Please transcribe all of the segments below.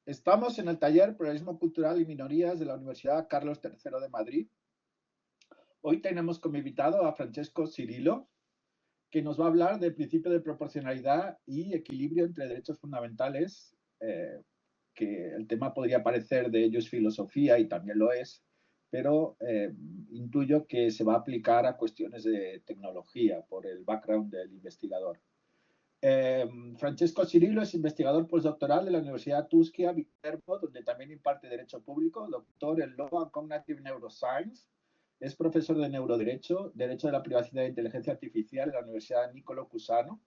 Estamos en el taller Pluralismo Cultural y Minorías de la Universidad Carlos III de Madrid. Hoy tenemos como invitado a Francesco Cirillo, que nos va a hablar del principio de proporcionalidad y equilibrio entre derechos fundamentales, que el tema podría parecer de ello es filosofía y también lo es, pero intuyo que se va a aplicar a cuestiones de tecnología por el background del investigador. Francesco Cirillo es investigador postdoctoral de la Universidad Tusquia Viterbo, donde también imparte Derecho Público, doctor en Law and Cognitive Neuroscience. Es profesor de Neuroderecho, Derecho de la Privacidad e Inteligencia Artificial en la Universidad Niccolò Cusano.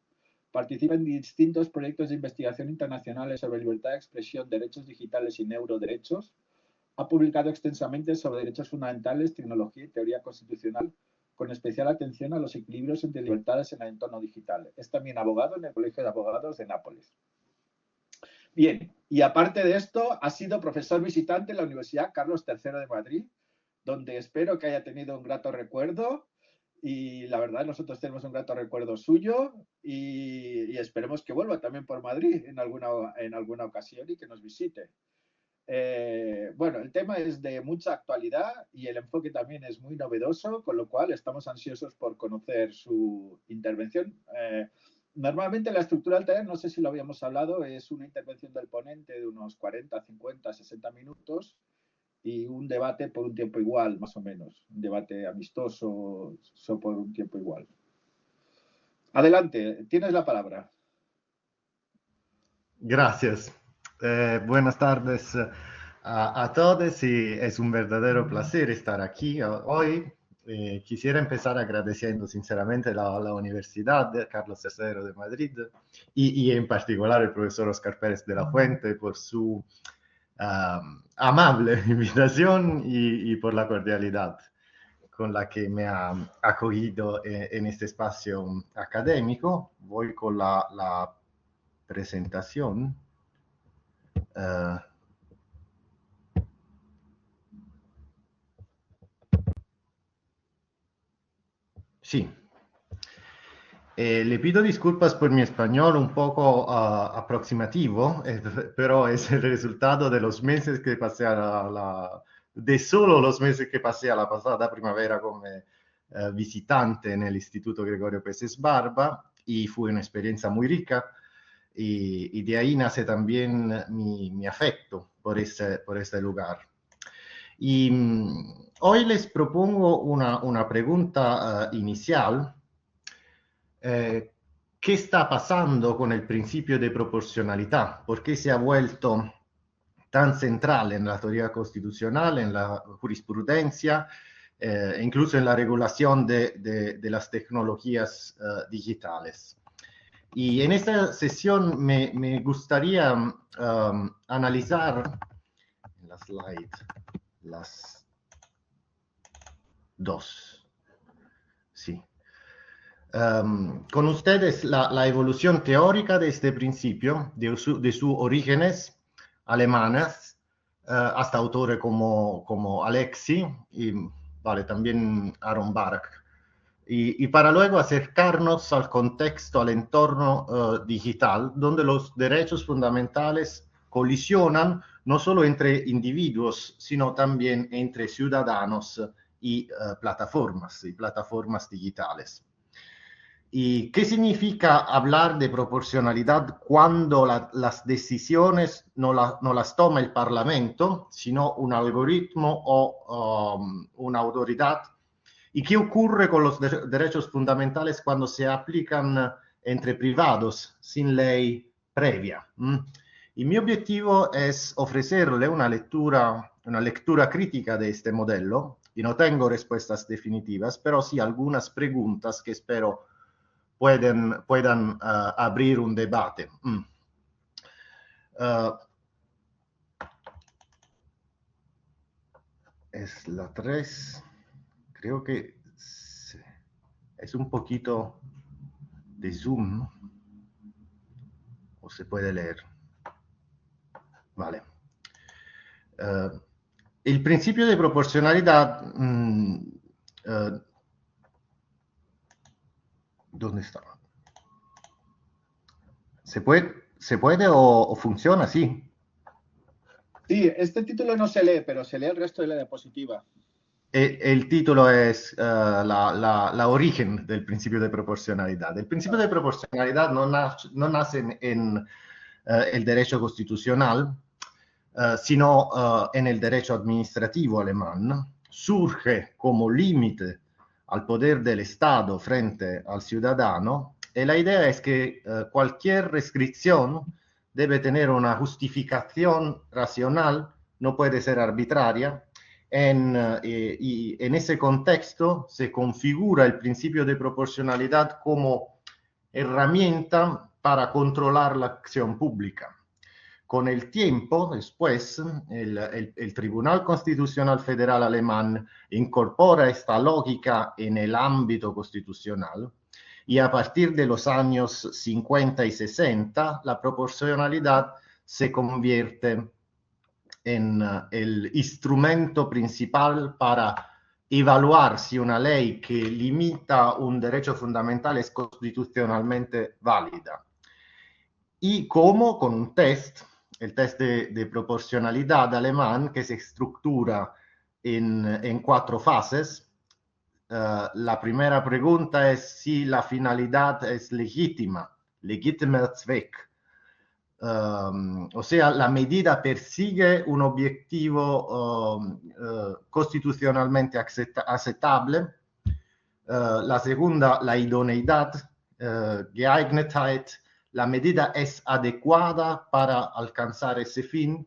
Participa en distintos proyectos de investigación internacionales sobre libertad de expresión, derechos digitales y neuroderechos. Ha publicado extensamente sobre derechos fundamentales, tecnología y teoría constitucional, con especial atención a los equilibrios entre libertades en el entorno digital. Es también abogado en el Colegio de Abogados de Nápoles. Bien, y aparte de esto, ha sido profesor visitante en la Universidad Carlos III de Madrid, donde espero que haya tenido un grato recuerdo. Y la verdad, nosotros tenemos un grato recuerdo suyo y esperemos que vuelva también por Madrid en alguna ocasión y que nos visite. Bueno, el tema es de mucha actualidad y el enfoque también es muy novedoso, con lo cual estamos ansiosos por conocer su intervención. Normalmente la estructura del taller, no sé si lo habíamos hablado, es una intervención del ponente de unos 40, 50, 60 minutos y un debate por un tiempo igual, más o menos. Un debate amistoso por un tiempo igual. Adelante, tienes la palabra. Gracias. Buenas tardes a todos y es un verdadero placer estar aquí hoy. Quisiera empezar agradeciendo sinceramente la Universidad Carlos III de Madrid y en particular el profesor Oscar Pérez de la Fuente por su amable invitación y por la cordialidad con la que me ha acogido en este espacio académico. Voy con la presentación. Sí. Le pido disculpas por mi español un poco aproximativo, pero es el resultado de los meses que pasé de solo los meses que pasé a la pasada primavera como visitante en el Instituto Gregorio Peces Barba y fue una experiencia muy rica y de ahí nace también mi afecto por este lugar. Y hoy les propongo una pregunta inicial. ¿Qué está pasando con el principio de proporcionalidad? ¿Por qué se ha vuelto tan central en la teoría constitucional, en la jurisprudencia, incluso en la regulación de las tecnologías digitales? Y en esta sesión me gustaría analizar en la slide las dos. Sí. Con ustedes la evolución teórica de este principio, de sus orígenes alemanas, hasta autores como Alexi y vale, también Aaron Barak. Y para luego acercarnos al contexto, al entorno digital, donde los derechos fundamentales colisionan no solo entre individuos, sino también entre ciudadanos y plataformas digitales. ¿Y qué significa hablar de proporcionalidad cuando las decisiones no las toma el Parlamento, sino un algoritmo o una autoridad? ¿Y qué ocurre con los derechos fundamentales cuando se aplican entre privados sin ley previa? Y mi objetivo es ofrecerle una lectura crítica de este modelo, y no tengo respuestas definitivas, pero sí algunas preguntas que espero puedan abrir un debate. Es la 3. Creo que es un poquito de zoom. O se puede leer. Vale. El principio de proporcionalidad... ¿dónde está? ¿Se puede o funciona? Sí. Sí, este título no se lee, pero se lee el resto de la diapositiva. El título es la origen del principio de proporcionalidad. El principio de proporcionalidad no nace en el derecho constitucional, sino en el derecho administrativo alemán. Surge como límite al poder del Estado frente al ciudadano, y la idea es que cualquier restricción debe tener una justificación racional, no puede ser arbitraria. Y en ese contexto se configura el principio de proporcionalidad como herramienta para controlar la acción pública. Con el tiempo, después, el Tribunal Constitucional Federal alemán incorpora esta lógica en el ámbito constitucional, y a partir de los años 50 y 60, la proporcionalidad se convierte en el instrumento principal para evaluar si una ley que limita un derecho fundamental es constitucionalmente válida. Y como con un test, el test de proporcionalidad alemán, que se estructura en 4 fases. La primera pregunta es si la finalidad es legítima, legitimer Zweck. O sea, la medida persigue un objetivo constitucionalmente aceptable. La segunda, la idoneidad, Geeignetheit. La medida es adecuada para alcanzar ese fin.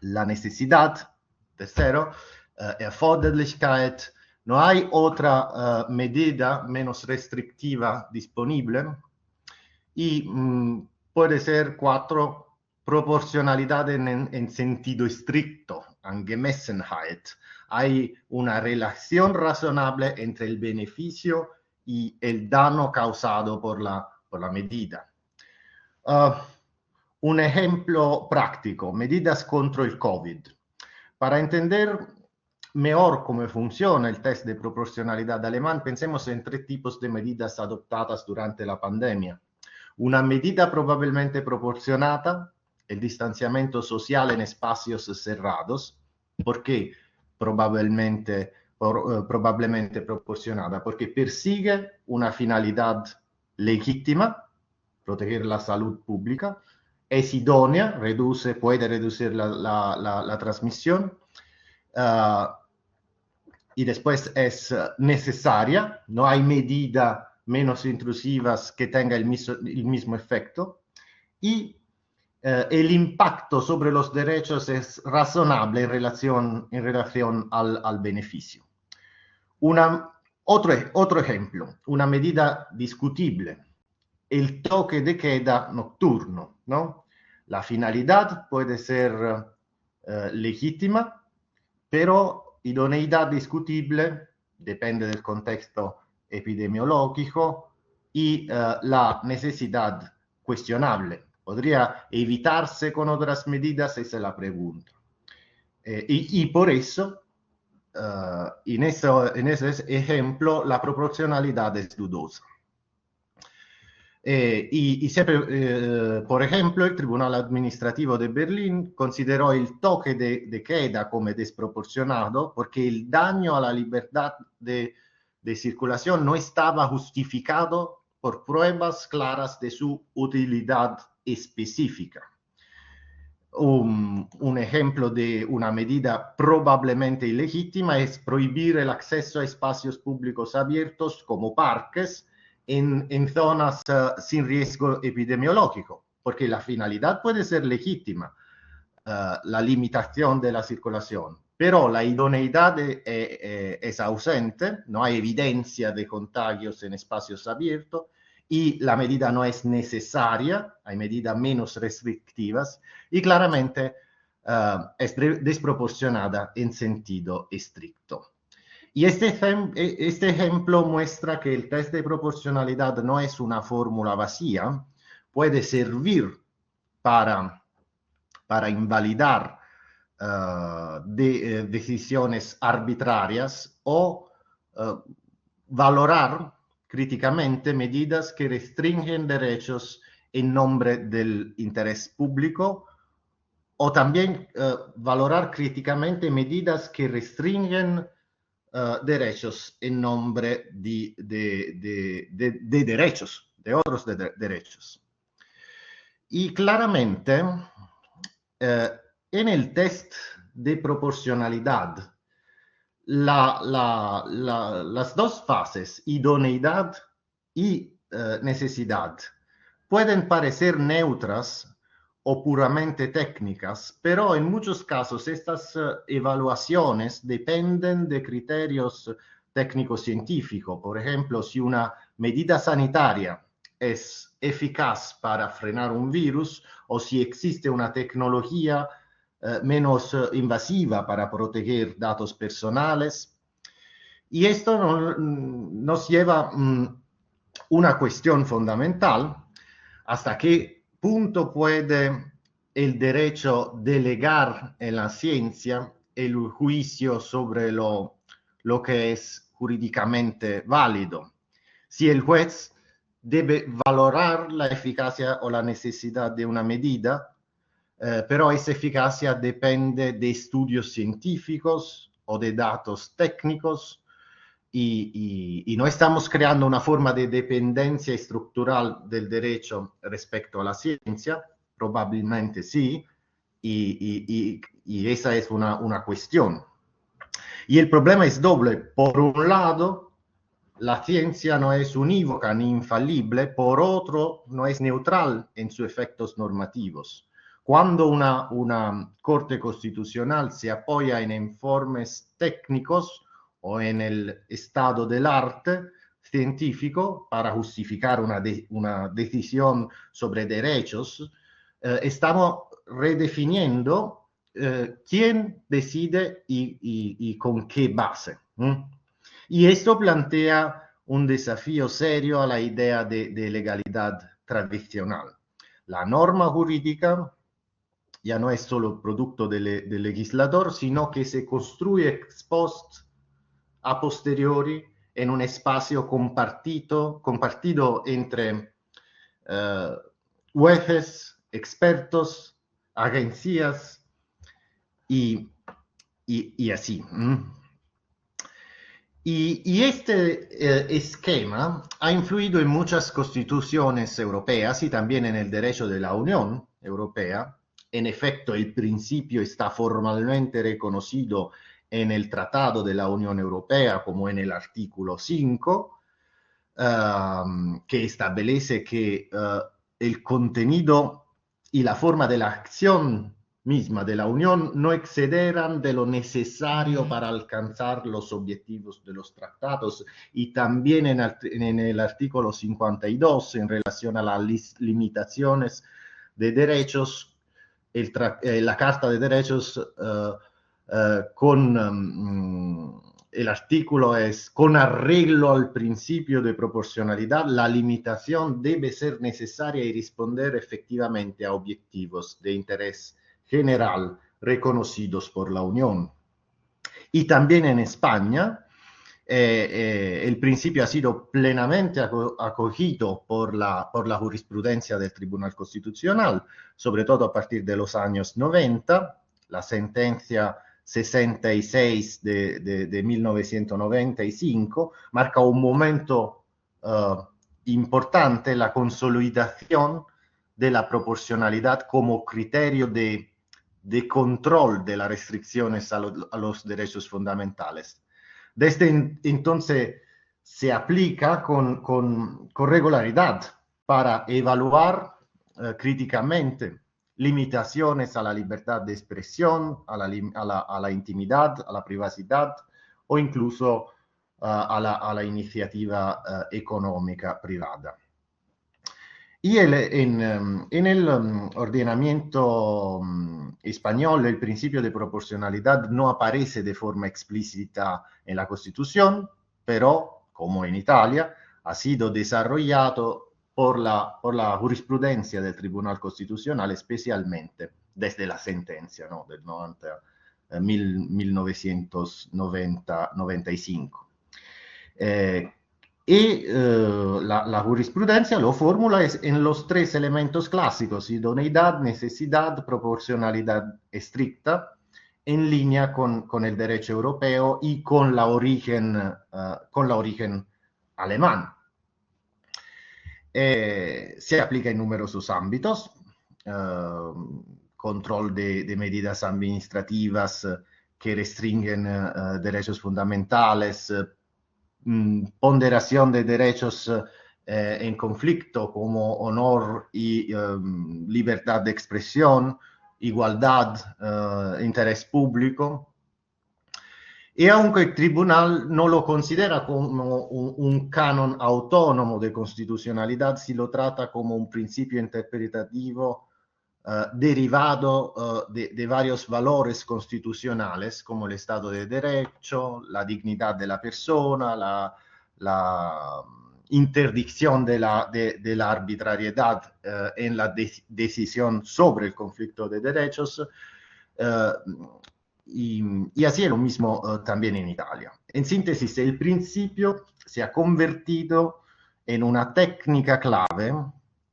La necesidad. Tercero, Erforderlichkeit. No hay otra medida menos restrictiva disponible. Y puede ser 4, proporcionalidad en sentido estricto, Angemessenheit. Hay una relación razonable entre el beneficio y el daño causado por la medida. Un ejemplo práctico, medidas contra el COVID. Para entender mejor cómo funciona el test de proporcionalidad alemán, pensemos en 3 tipos de medidas adoptadas durante la pandemia. Una medida probablemente proporcionada, el distanciamiento social en espacios cerrados. ¿Por qué probablemente proporcionada? Porque persigue una finalidad legítima, proteger la salud pública, es idónea, puede reducir la transmisión, y después es necesaria, no hay medida menos intrusivas que tenga el mismo efecto, y el impacto sobre los derechos es razonable en relación al beneficio. Otro ejemplo, una medida discutible, el toque de queda nocturno, ¿no? La finalidad puede ser legítima, pero idoneidad discutible, depende del contexto epidemiológico, y la necesidad cuestionable. ¿Podría evitarse con otras medidas? Esa es la pregunta. Y por eso, en ese ejemplo, la proporcionalidad es dudosa. Siempre, por ejemplo, el Tribunal Administrativo de Berlín consideró el toque de queda como desproporcionado porque el daño a la libertad de circulación no estaba justificado por pruebas claras de su utilidad específica. Un ejemplo de una medida probablemente ilegítima es prohibir el acceso a espacios públicos abiertos como parques en zonas sin riesgo epidemiológico, porque la finalidad puede ser legítima, la limitación de la circulación, pero la idoneidad es ausente, no hay evidencia de contagios en espacios abiertos, y la medida no es necesaria, hay medidas menos restrictivas, y claramente es desproporcionada en sentido estricto. Y este ejemplo muestra que el test de proporcionalidad no es una fórmula vacía, puede servir para invalidar decisiones arbitrarias o valorar críticamente medidas que restringen derechos en nombre del interés público o también valorar críticamente medidas que restringen derechos en nombre de derechos, de otros derechos. Y claramente, en el test de proporcionalidad, las dos fases, idoneidad y necesidad, pueden parecer neutras o puramente técnicas, pero en muchos casos estas evaluaciones dependen de criterios técnico-científicos. Por ejemplo, si una medida sanitaria es eficaz para frenar un virus o si existe una tecnología menos invasiva para proteger datos personales. Y esto nos lleva a una cuestión fundamental: ¿hasta qué punto puede el derecho delegar en la ciencia el juicio sobre lo que es jurídicamente válido? Si el juez debe valorar la eficacia o la necesidad de una medida, pero esa eficacia depende de estudios científicos o de datos técnicos, y no estamos creando una forma de dependencia estructural del derecho respecto a la ciencia. Probablemente sí, y esa es una cuestión. Y el problema es doble. Por un lado, la ciencia no es unívoca ni infalible; por otro, no es neutral en sus efectos normativos. Cuando una Corte Constitucional se apoya en informes técnicos o en el estado del arte científico para justificar una decisión sobre derechos, estamos redefiniendo quién decide y con qué base. Y esto plantea un desafío serio a la idea de legalidad tradicional. La norma jurídica ya no es solo producto del legislador, sino que se construye ex post, a posteriori, en un espacio compartido entre jueces, expertos, agencias y así. Y este esquema ha influido en muchas constituciones europeas y también en el derecho de la Unión Europea. En efecto, el principio está formalmente reconocido en el Tratado de la Unión Europea, como en el artículo 5, que establece que el contenido y la forma de la acción misma de la Unión no excederán de lo necesario para alcanzar los objetivos de los tratados. Y también en el artículo 52, en relación a las limitaciones de derechos, la Carta de Derechos el artículo es: con arreglo al principio de proporcionalidad, la limitación debe ser necesaria y responder efectivamente a objetivos de interés general reconocidos por la Unión. Y también en España, el principio ha sido plenamente acogido por la jurisprudencia del Tribunal Constitucional, sobre todo a partir de los años 90. La sentencia 66 de 1995 marca un momento importante, la consolidación de la proporcionalidad como criterio de control de las restricciones a los derechos fundamentales. Desde entonces se aplica con regularidad para evaluar críticamente limitaciones a la libertad de expresión, a la intimidad, a la privacidad, o incluso a la iniciativa económica privada. Y en el ordenamiento español, el principio de proporcionalidad no aparece de forma explícita en la Constitución, pero, como en Italia, ha sido desarrollado por la jurisprudencia del Tribunal Constitucional, especialmente desde la sentencia, ¿no?, del 1995. Y la jurisprudencia lo formula en los tres elementos clásicos: idoneidad, necesidad, proporcionalidad estricta, en línea con el derecho europeo y con la origen alemán. Se aplica en numerosos ámbitos: control de medidas administrativas que restringen derechos fundamentales, ponderación de derechos en conflicto como honor y libertad de expresión, igualdad, interés público. Y aunque el tribunal no lo considera como un canon autónomo de constitucionalidad, sí lo trata como un principio interpretativo derivado de varios valores constitucionales, como el Estado de Derecho, la dignidad de la persona, la interdicción de la arbitrariedad en la decisión sobre el conflicto de derechos. Y así es lo mismo también en Italia. En síntesis, el principio se ha convertido en una técnica clave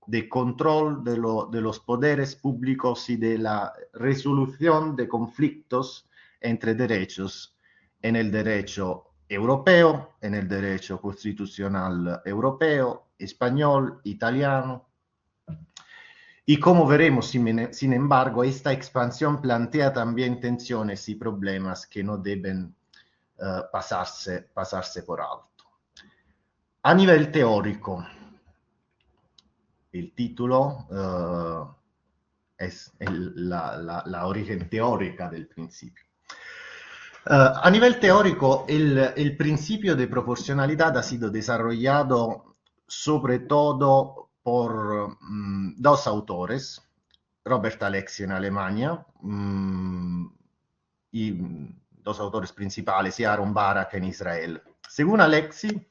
de control de los poderes públicos y de la resolución de conflictos entre derechos en el derecho europeo, en el derecho constitucional europeo, español, italiano. Y como veremos, sin embargo, esta expansión plantea también tensiones y problemas que no deben pasarse por alto. A nivel teórico, el título es la origen teórica del principio. A nivel teórico, el principio de proporcionalidad ha sido desarrollado sobre todo por dos autores: Robert Alexy en Alemania y dos autores principales, y Aaron Barak en Israel. Según Alexy,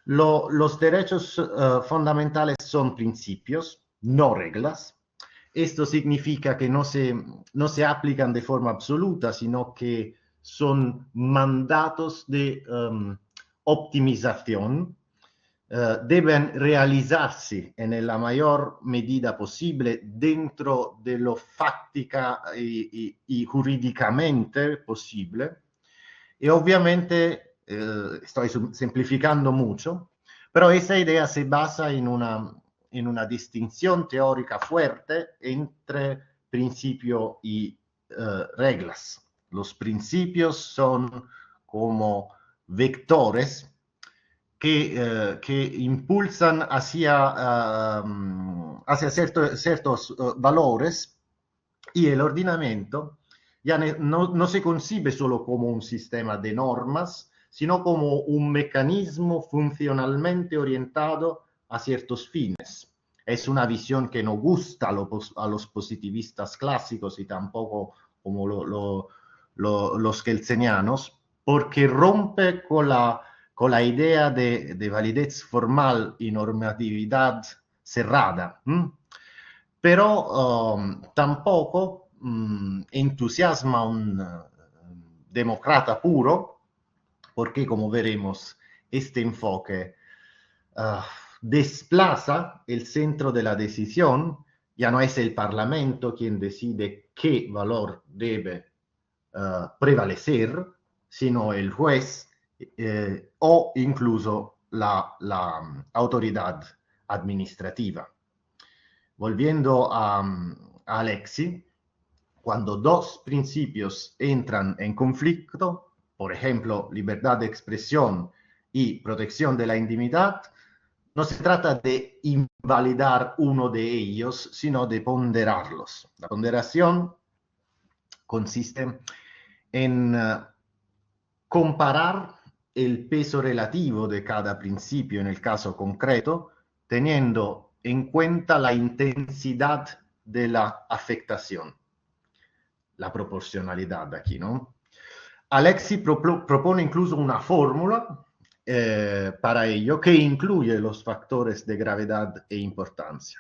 los derechos fundamentales son principios, no reglas. Esto significa que no se aplican de forma absoluta, sino que son mandatos de optimización. Deben realizarse en la mayor medida posible dentro de lo fáctica y jurídicamente posible. Y obviamente, estoy simplificando mucho, pero esa idea se basa en una distinción teórica fuerte entre principio y reglas. Los principios son como vectores que impulsan hacia ciertos valores, y el ordenamiento ya no se concibe solo como un sistema de normas, sino como un mecanismo funcionalmente orientado a ciertos fines. Es una visión que no gusta a los positivistas clásicos y tampoco como los kelsenianos, porque rompe con la idea de validez formal y normatividad cerrada. Pero tampoco entusiasma a un demócrata puro, porque, como veremos, este enfoque desplaza el centro de la decisión. Ya no es el Parlamento quien decide qué valor debe prevalecer, sino el juez o incluso la autoridad administrativa. Volviendo a Alexy, cuando dos principios entran en conflicto, por ejemplo, libertad de expresión y protección de la intimidad, no se trata de invalidar uno de ellos, sino de ponderarlos. La ponderación consiste en comparar el peso relativo de cada principio en el caso concreto, teniendo en cuenta la intensidad de la afectación, la proporcionalidad aquí, ¿no? Alexy propone incluso una fórmula para ello, que incluye los factores de gravedad e importancia.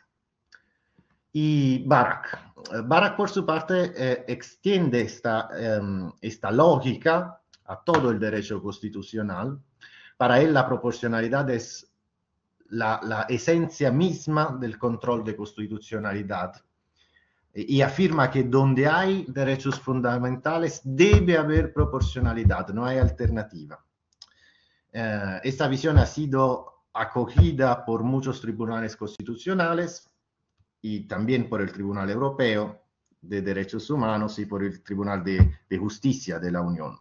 Y Barak por su parte extiende esta lógica a todo el derecho constitucional, para él la proporcionalidad es la esencia misma del control de constitucionalidad y afirma que donde hay derechos fundamentales debe haber proporcionalidad, no hay alternativa. Esta visión ha sido acogida por muchos tribunales constitucionales y también por el Tribunal Europeo de Derechos Humanos y por el Tribunal de Justicia de la Unión.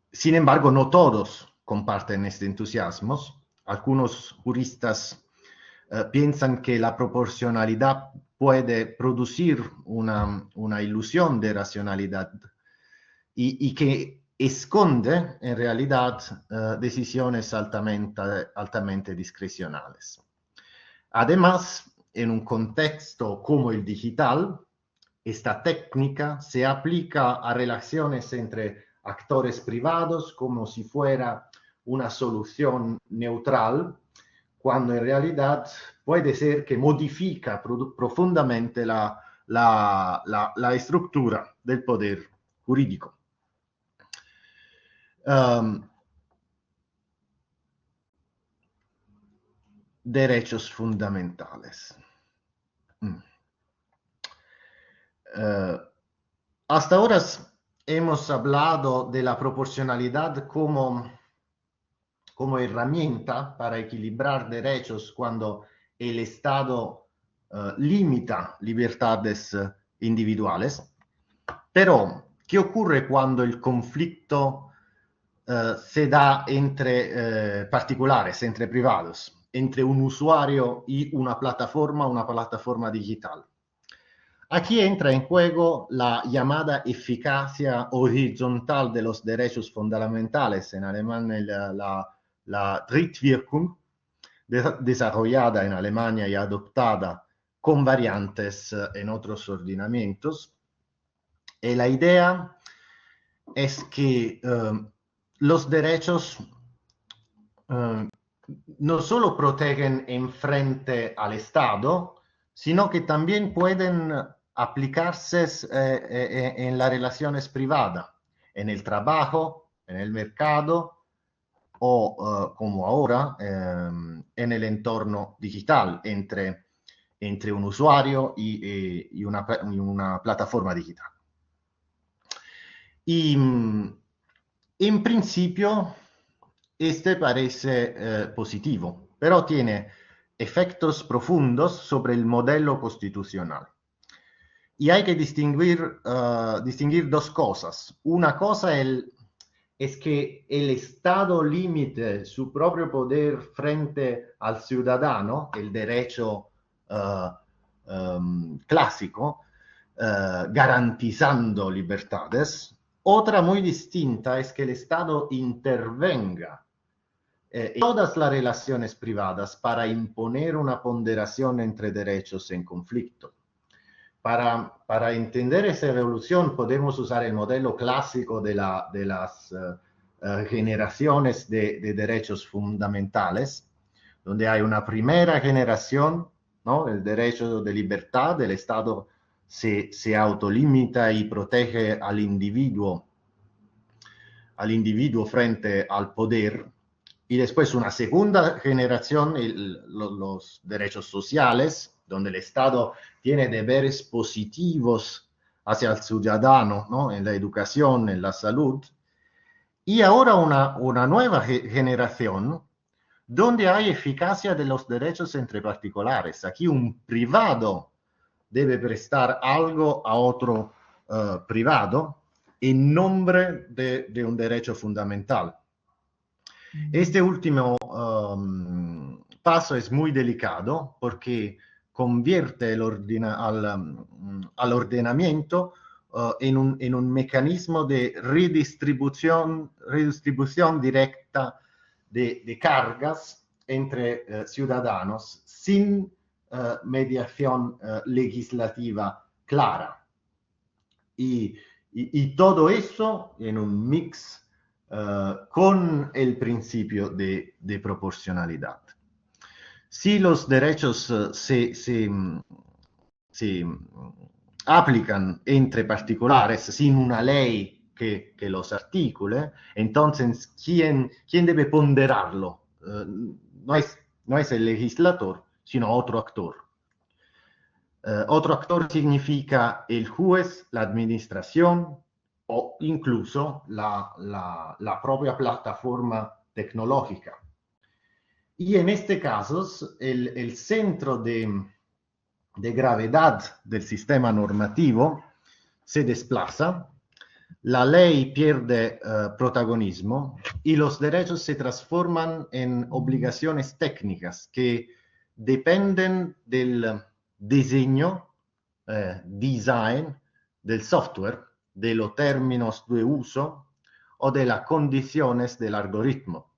Sin embargo, no todos comparten este entusiasmo. Algunos juristas piensan que la proporcionalidad puede producir una ilusión de racionalidad y que esconde en realidad decisiones altamente discrecionales. Además, en un contexto como el digital, esta técnica se aplica a relaciones entre actores privados como si fuera una solución neutral, cuando en realidad puede ser que modifica profundamente la estructura del poder jurídico. Derechos fundamentales. Hasta ahora hemos hablado de la proporcionalidad como herramienta para equilibrar derechos cuando el Estado limita libertades individuales. Pero, ¿qué ocurre cuando el conflicto se da entre particulares, entre privados, entre un usuario y una plataforma digital? Aquí entra en juego la llamada eficacia horizontal de los derechos fundamentales, en alemán la Drittwirkung, desarrollada en Alemania y adoptada con variantes en otros ordenamientos. Y la idea es que los derechos no solo protegen en frente al Estado, sino que también pueden aplicarse en las relaciones privadas, en el trabajo, en el mercado o, como ahora, en el entorno digital, entre un usuario y una plataforma digital. Y en principio, este parece positivo, pero tiene efectos profundos sobre el modelo constitucional. Y hay que distinguir dos cosas. Una cosa es que el Estado limite su propio poder frente al ciudadano, el derecho clásico, garantizando libertades. Otra muy distinta es que el Estado intervenga en todas las relaciones privadas para imponer una ponderación entre derechos en conflicto. Para entender esa evolución podemos usar el modelo clásico de las generaciones de derechos fundamentales, donde hay una primera generación, ¿no? El derecho de libertad, el Estado se autolimita y protege al individuo frente al poder. Y después una segunda generación, los derechos sociales, donde el Estado tiene deberes positivos hacia el ciudadano, ¿no? En la educación, en la salud. Y ahora una nueva generación donde hay eficacia de los derechos entre particulares. Aquí un privado debe prestar algo a otro privado en nombre de un derecho fundamental. Este último paso es muy delicado porque convierte al ordenamiento en un mecanismo de redistribución directa de cargas entre ciudadanos sin mediación legislativa clara. Y todo eso en un mix con el principio de proporcionalidad. Si los derechos se aplican entre particulares sin una ley que los articule. Entonces, ¿quién debe ponderarlo? No es el legislador, sino otro actor. Otro actor significa el juez, la administración o incluso la propia plataforma tecnológica. Y en este caso, el centro de gravedad del sistema normativo se desplaza, la ley pierde protagonismo y los derechos se transforman en obligaciones técnicas que dependen del diseño, design del software, de los términos de uso o de las condiciones del algoritmo.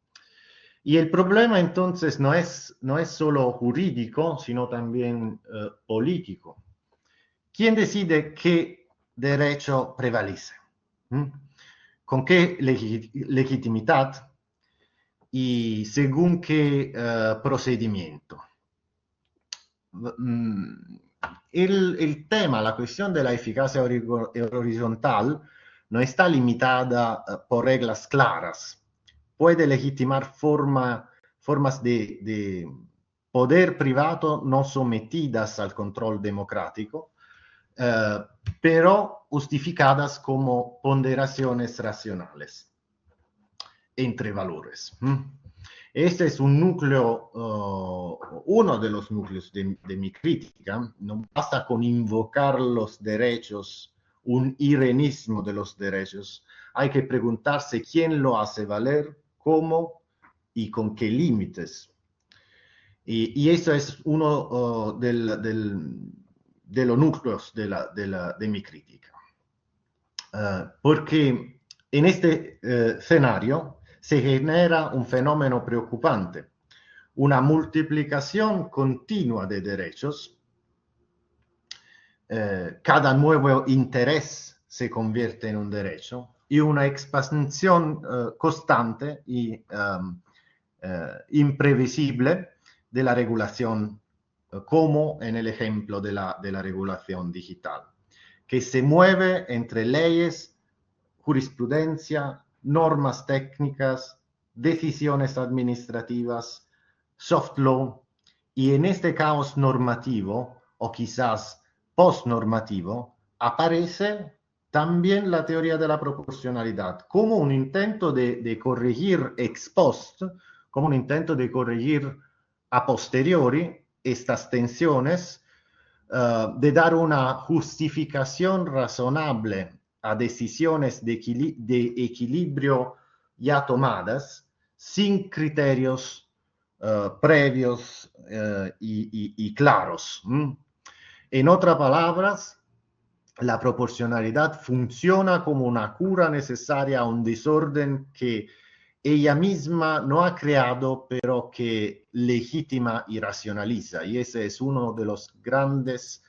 Y el problema entonces no es solo jurídico, sino también político. ¿Quién decide qué derecho prevalece? ¿Con qué legitimidad y según qué procedimiento? El tema, la cuestión de la eficacia horizontal no está limitada por reglas claras. Puede legitimar formas de poder privado no sometidas al control democrático, pero justificadas como ponderaciones racionales entre valores. Este es un núcleo, uno de los núcleos de mi crítica. No basta con invocar los derechos, un irenismo de los derechos. Hay que preguntarse quién lo hace valer, cómo y con qué límites. Y eso es uno de los núcleos de mi crítica. Porque en este escenario se genera un fenómeno preocupante, una multiplicación continua de derechos. Cada nuevo interés se convierte en un derecho y una expansión constante y imprevisible de la regulación, como en el ejemplo de la regulación digital, que se mueve entre leyes, jurisprudencia, normas técnicas, decisiones administrativas, soft law, y en este caos normativo, o quizás postnormativo, aparece también la teoría de la proporcionalidad, como un intento de corregir ex post, como un intento de corregir a posteriori estas tensiones, de dar una justificación razonable a decisiones de equilibrio ya tomadas, sin criterios previos y claros. En otras palabras, la proporcionalidad funciona como una cura necesaria a un desorden que ella misma no ha creado, pero que legitima y racionaliza. Y ese es uno de los grandes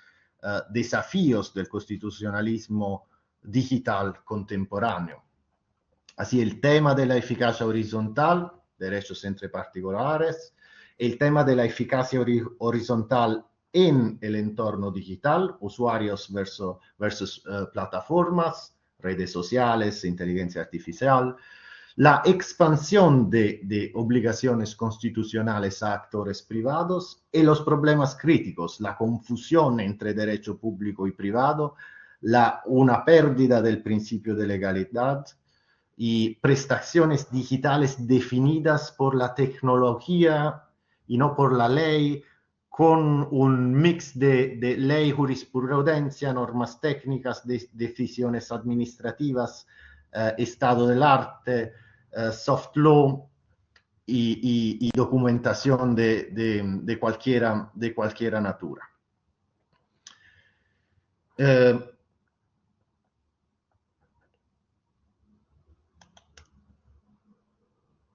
desafíos del constitucionalismo digital contemporáneo. Así, el tema de la eficacia horizontal, derechos entre particulares, el tema de la eficacia horizontal en el entorno digital, usuarios versus plataformas, redes sociales, inteligencia artificial, la expansión de obligaciones constitucionales a actores privados y los problemas críticos, la confusión entre derecho público y privado, una pérdida del principio de legalidad y prestaciones digitales definidas por la tecnología y no por la ley, con un mix de ley, jurisprudencia, normas técnicas, decisiones administrativas, estado del arte, soft law y documentación de cualquiera natura.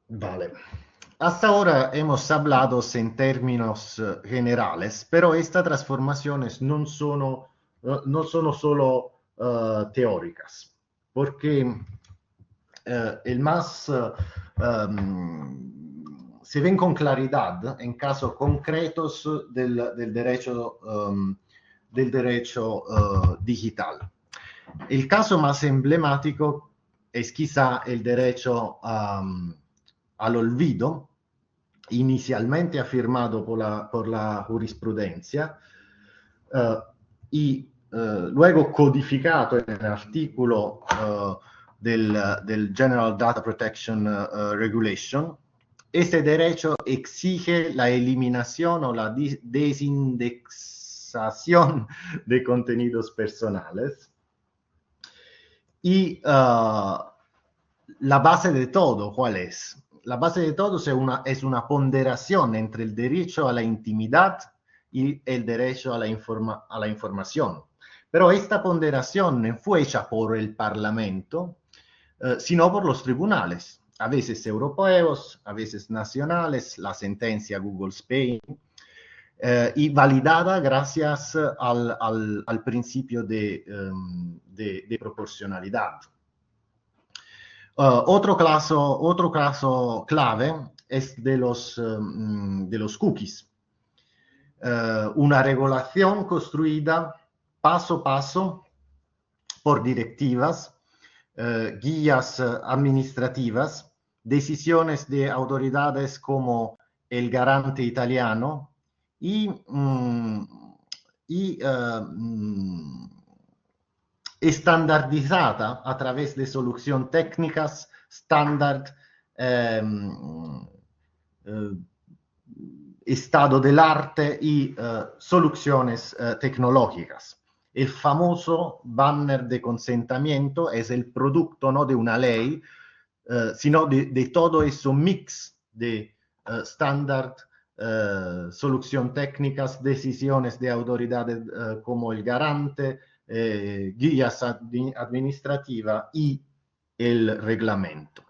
Vale. Hasta ahora hemos hablado en términos generales, pero estas transformaciones no son solo teóricas, porque se ven con claridad en casos concretos del derecho digital. El caso más emblemático es quizá el derecho al olvido, inicialmente afirmado por la jurisprudencia y luego codificato en el artículo del General Data Protection Regulation. Este derecho exige la eliminación o la desindexación de contenidos personales. Y la base de todo, ¿cuál es? La base de todo es una ponderación entre el derecho a la intimidad y el derecho a la información. Pero esta ponderación no fue hecha por el Parlamento, sino por los tribunales, a veces europeos, a veces nacionales, la sentencia Google Spain, y validada gracias al principio de proporcionalidad. Otro caso clave es de los cookies. Una regulación construida paso a paso por directivas, guías administrativas, decisiones de autoridades como el Garante italiano y estandardizada a través de soluciones técnicas, estándar, estado del arte y soluciones tecnológicas. El famoso banner de consentimiento es el producto no de una ley, sino de todo ese mix de estándar, soluciones técnicas, decisiones de autoridades como el Garante, guías administrativas y el reglamento.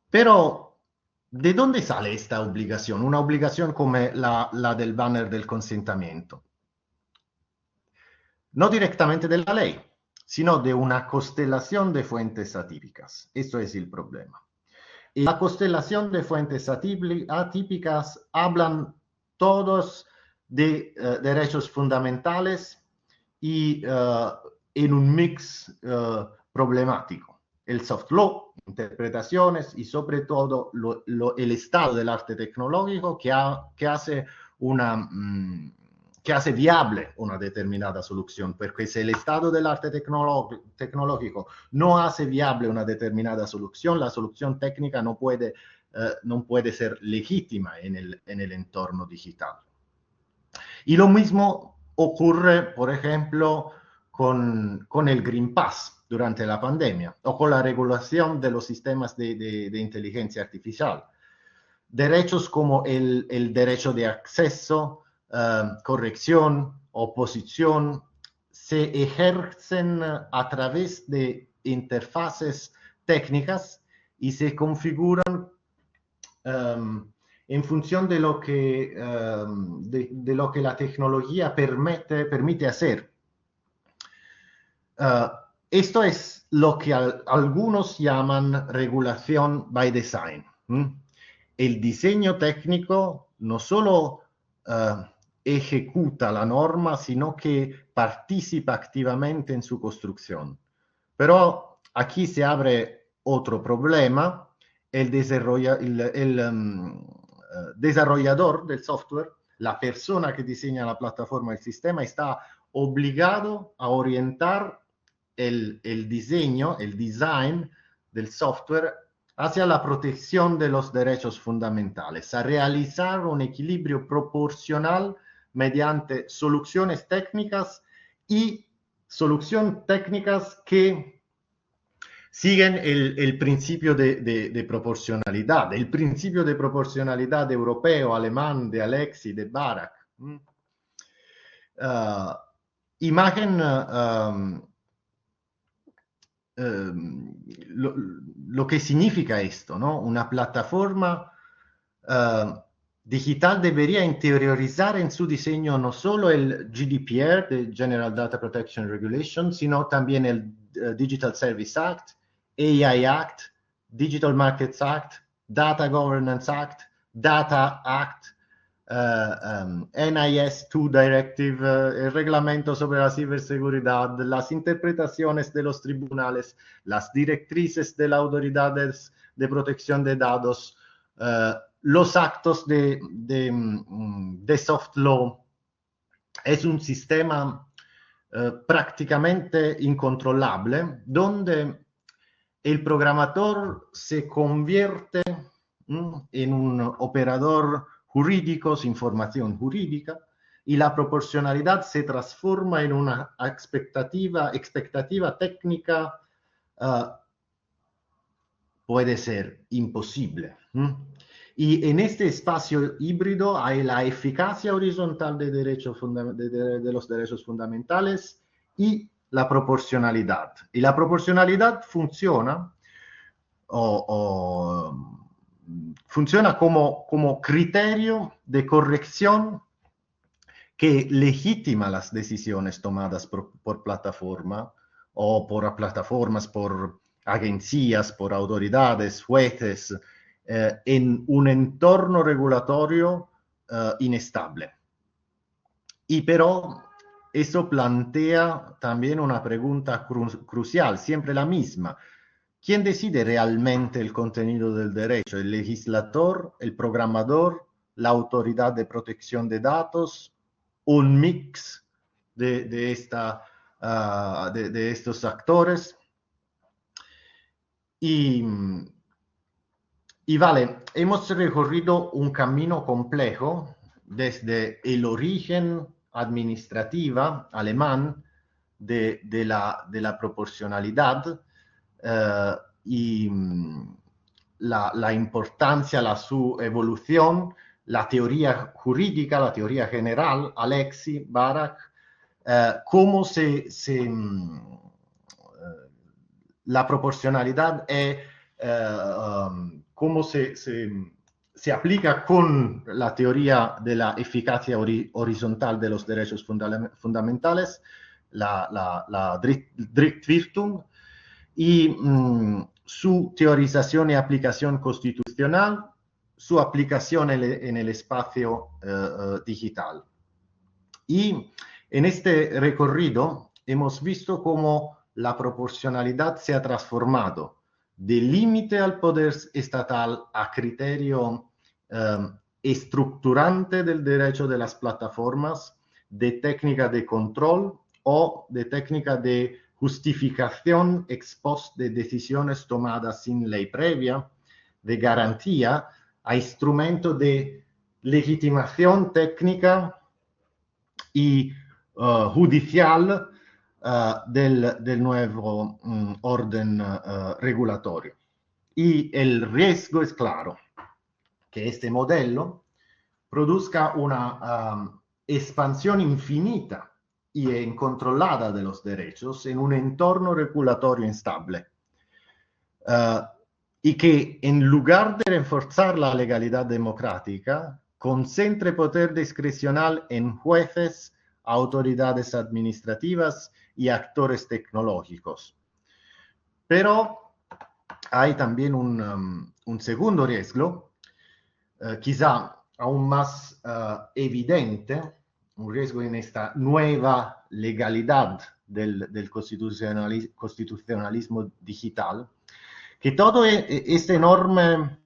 Pero, ¿de dónde sale esta obligación? Una obligación como la del banner del consentimiento. No directamente de la ley, sino de una constelación de fuentes atípicas. Eso es el problema. Y la constelación de fuentes atípicas hablan todos de derechos fundamentales y en un mix problemático. El soft law, interpretaciones y sobre todo el estado del arte tecnológico que hace viable una determinada solución, porque si el estado del arte tecnológico no hace viable una determinada solución, la solución técnica no puede ser legítima en el entorno digital. Y lo mismo ocurre, por ejemplo, con el Green Pass durante la pandemia o con la regulación de los sistemas de inteligencia artificial. Derechos como el derecho de acceso, corrección, oposición, se ejercen a través de interfaces técnicas y se configuran en función de lo que la tecnología permite hacer. Esto es lo que algunos llaman regulación by design. El diseño técnico no solo ejecuta la norma, sino que participa activamente en su construcción. Pero aquí se abre otro problema. El desarrollador del software, la persona que diseña la plataforma del sistema, está obligado a orientar el design del software hacia la protección de los derechos fundamentales, a realizar un equilibrio proporcional mediante soluciones técnicas y soluciones técnicas que siguen el principio de proporcionalidad, el principio de proporcionalidad europeo, alemán, de Alexi, de Barak. Lo que significa esto, ¿no? Una plataforma digital debería interiorizar en su diseño no solo el GDPR, the General Data Protection Regulation, sino también el Digital Service Act, AI Act, Digital Markets Act, Data Governance Act, Data Act, NIS2 Directive, el reglamento sobre la ciberseguridad, las interpretaciones de los tribunales, las directrices de las autoridades de protección de datos, los actos de soft law. Es un sistema prácticamente incontrolable, donde el programador se convierte en un operador jurídico sin formación jurídica, y la proporcionalidad se transforma en una expectativa técnica, puede ser imposible. Y en este espacio híbrido hay la eficacia horizontal de los derechos fundamentales y la proporcionalidad. Y la proporcionalidad funciona funciona como criterio de corrección que legitima las decisiones tomadas por plataforma o por plataformas, por agencias, por autoridades, jueces, en un entorno regulatorio inestable. Y pero eso plantea también una pregunta crucial, siempre la misma. ¿Quién decide realmente el contenido del derecho? ¿El legislador, el programador, la autoridad de protección de datos? ¿Un mix de estos actores? Y vale, hemos recorrido un camino complejo desde el origen administrativa alemán de la proporcionalidad, y la importancia, su evolución, la teoría jurídica, la teoría general, Alexi, Barak, cómo la proporcionalidad es, cómo se aplica con la teoría de la eficacia horizontal de los derechos fundamentales, la Drittwirkung, y su teorización y aplicación constitucional, su aplicación en el espacio digital. Y en este recorrido hemos visto cómo la proporcionalidad se ha transformado de límite al poder estatal a criterio estructurante del derecho de las plataformas, de técnica de control o de técnica de justificación ex post de decisiones tomadas sin ley previa, de garantía, a instrumento de legitimación técnica y judicial del nuevo orden regulatorio. Y el riesgo es claro, que este modelo produzca una expansión infinita y incontrolada de los derechos en un entorno regulatorio instable, y que en lugar de reforzar la legalidad democrática, concentre poder discrecional en jueces, autoridades administrativas y actores tecnológicos. Pero hay también un segundo riesgo, quizá aún más evidente, un riesgo en esta nueva legalidad del constitucionalismo digital, que todo este enorme,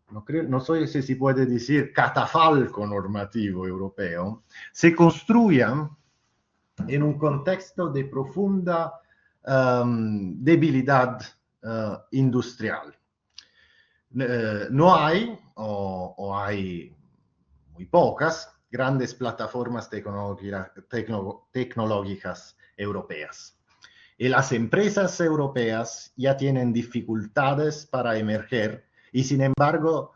no sé si se puede decir, catafalco normativo europeo, se construya en un contexto de profunda debilidad industrial. No hay, o hay muy pocas, grandes plataformas tecnológicas europeas. Y las empresas europeas ya tienen dificultades para emerger y, sin embargo,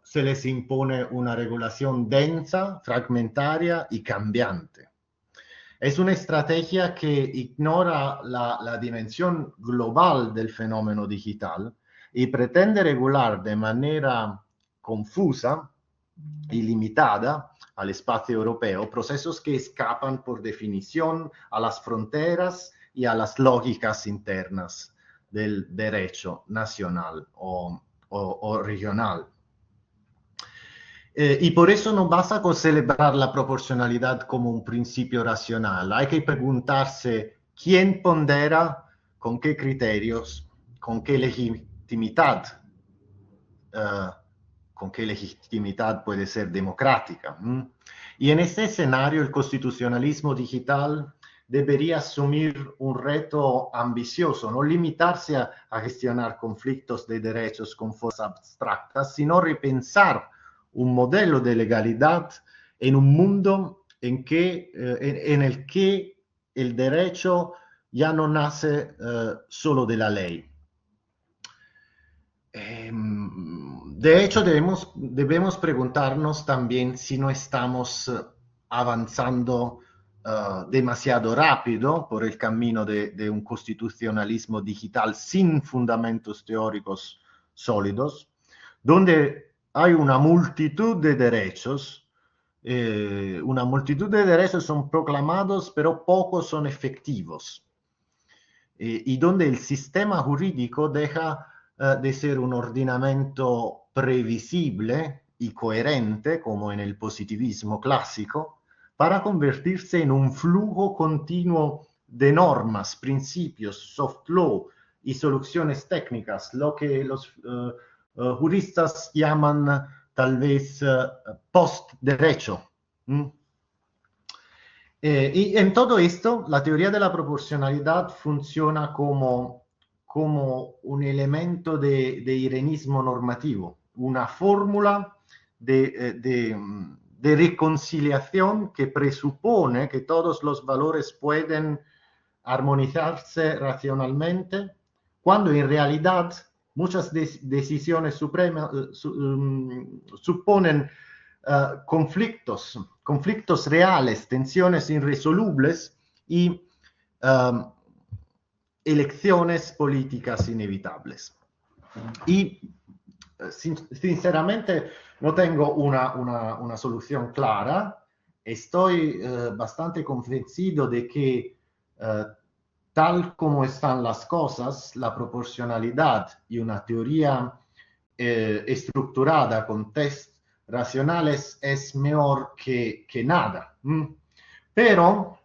se les impone una regulación densa, fragmentaria y cambiante. Es una estrategia que ignora la dimensión global del fenómeno digital y pretende regular de manera confusa y limitada al espacio europeo procesos que escapan por definición a las fronteras y a las lógicas internas del derecho nacional o regional. Y por eso no basta con celebrar la proporcionalidad como un principio racional. Hay que preguntarse quién pondera, con qué criterios, con qué legitimidad, eh, con qué legitimidad puede ser democrática. Y en este escenario el constitucionalismo digital debería asumir un reto ambicioso, no limitarse a gestionar conflictos de derechos con fuerzas abstractas, sino repensar un modelo de legalidad en un mundo en el que el derecho ya no nace solo de la ley. De hecho, debemos preguntarnos también si no estamos avanzando demasiado rápido por el camino de un constitucionalismo digital sin fundamentos teóricos sólidos, donde hay una multitud de derechos son proclamados, pero pocos son efectivos, y donde el sistema jurídico deja de ser un ordenamiento previsible y coherente, como en el positivismo clásico, para convertirse en un flujo continuo de normas, principios, soft law y soluciones técnicas, lo que los juristas llaman tal vez post-derecho. Y en todo esto, la teoría de la proporcionalidad funciona como un elemento de irenismo normativo, una fórmula de reconciliación que presupone que todos los valores pueden armonizarse racionalmente, cuando en realidad muchas decisiones supremas suponen conflictos reales, tensiones irresolubles y elecciones políticas inevitables. Y sinceramente no tengo una solución clara. Estoy bastante convencido de que tal como están las cosas, la proporcionalidad y una teoría estructurada con test racionales es mejor que nada. Pero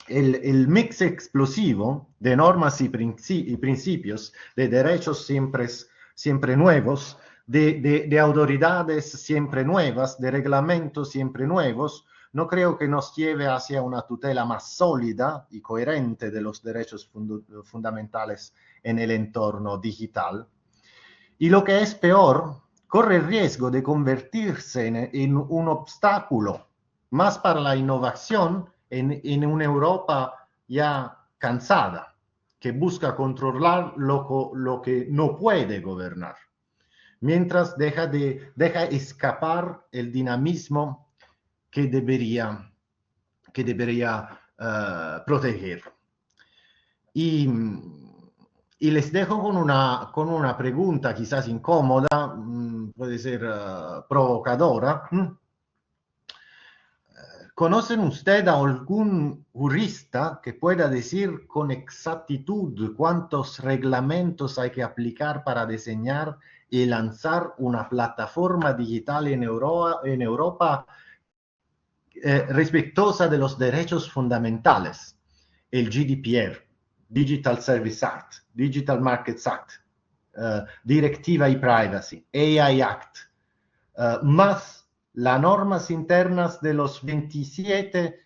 el mix explosivo de normas y principios, de derechos siempre nuevos, de autoridades siempre nuevas, de reglamentos siempre nuevos, no creo que nos lleve hacia una tutela más sólida y coherente de los derechos fundamentales en el entorno digital. Y lo que es peor, corre el riesgo de convertirse en un obstáculo más para la innovación en una Europa ya cansada, que busca controlar lo que no puede gobernar, mientras deja escapar el dinamismo que debería proteger. Y les dejo con una pregunta quizás incómoda, puede ser provocadora. ¿Conocen usted a algún jurista que pueda decir con exactitud cuántos reglamentos hay que aplicar para diseñar y lanzar una plataforma digital en Europa respetuosa de los derechos fundamentales? El GDPR, Digital Service Act, Digital Markets Act, Directiva e-Privacy, AI Act, más las normas internas de los 27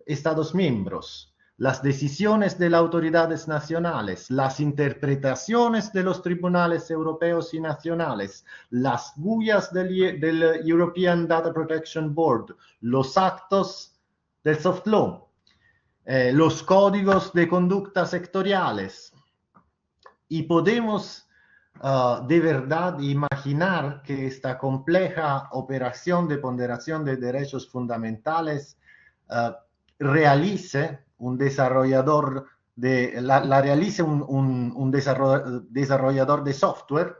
Estados miembros, las decisiones de las autoridades nacionales, las interpretaciones de los tribunales europeos y nacionales, las guías del European Data Protection Board, los actos del soft law, los códigos de conducta sectoriales. Y podemos de verdad imaginar que esta compleja operación de ponderación de derechos fundamentales realice un desarrollador desarrollador de software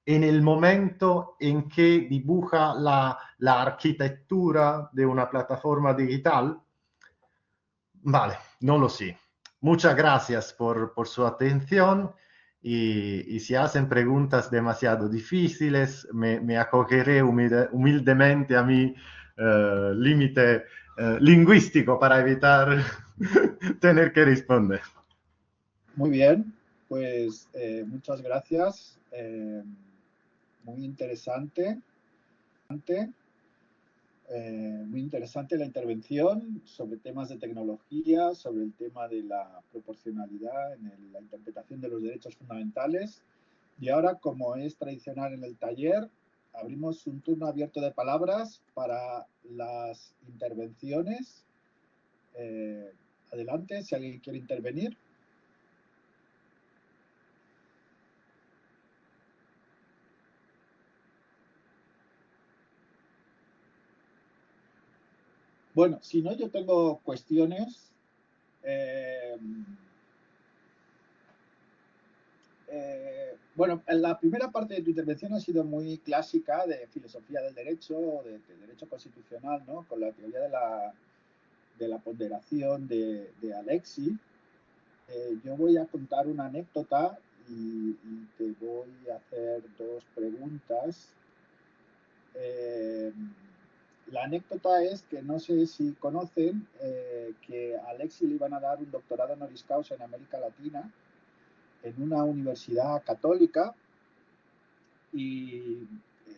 en el momento en que dibuja la arquitectura de una plataforma digital. Vale, no lo sé. Muchas gracias por su atención y si hacen preguntas demasiado difíciles, me acogeré humildemente a mi límite lingüístico para evitar tener que responder. Muy bien, pues muchas gracias. Muy interesante. Muy interesante la intervención sobre temas de tecnología, sobre el tema de la proporcionalidad en la interpretación de los derechos fundamentales. Y ahora, como es tradicional en el taller, abrimos un turno abierto de palabras para las intervenciones. Adelante, si alguien quiere intervenir. Bueno, si no, yo tengo cuestiones. Bueno, la primera parte de tu intervención ha sido muy clásica de filosofía del derecho, de derecho constitucional, ¿no? Con la teoría de la ponderación de Alexis. Yo voy a contar una anécdota y te voy a hacer dos preguntas. La anécdota es que no sé si conocen que a Alexis le iban a dar un doctorado honoris causa en América Latina en una universidad católica, y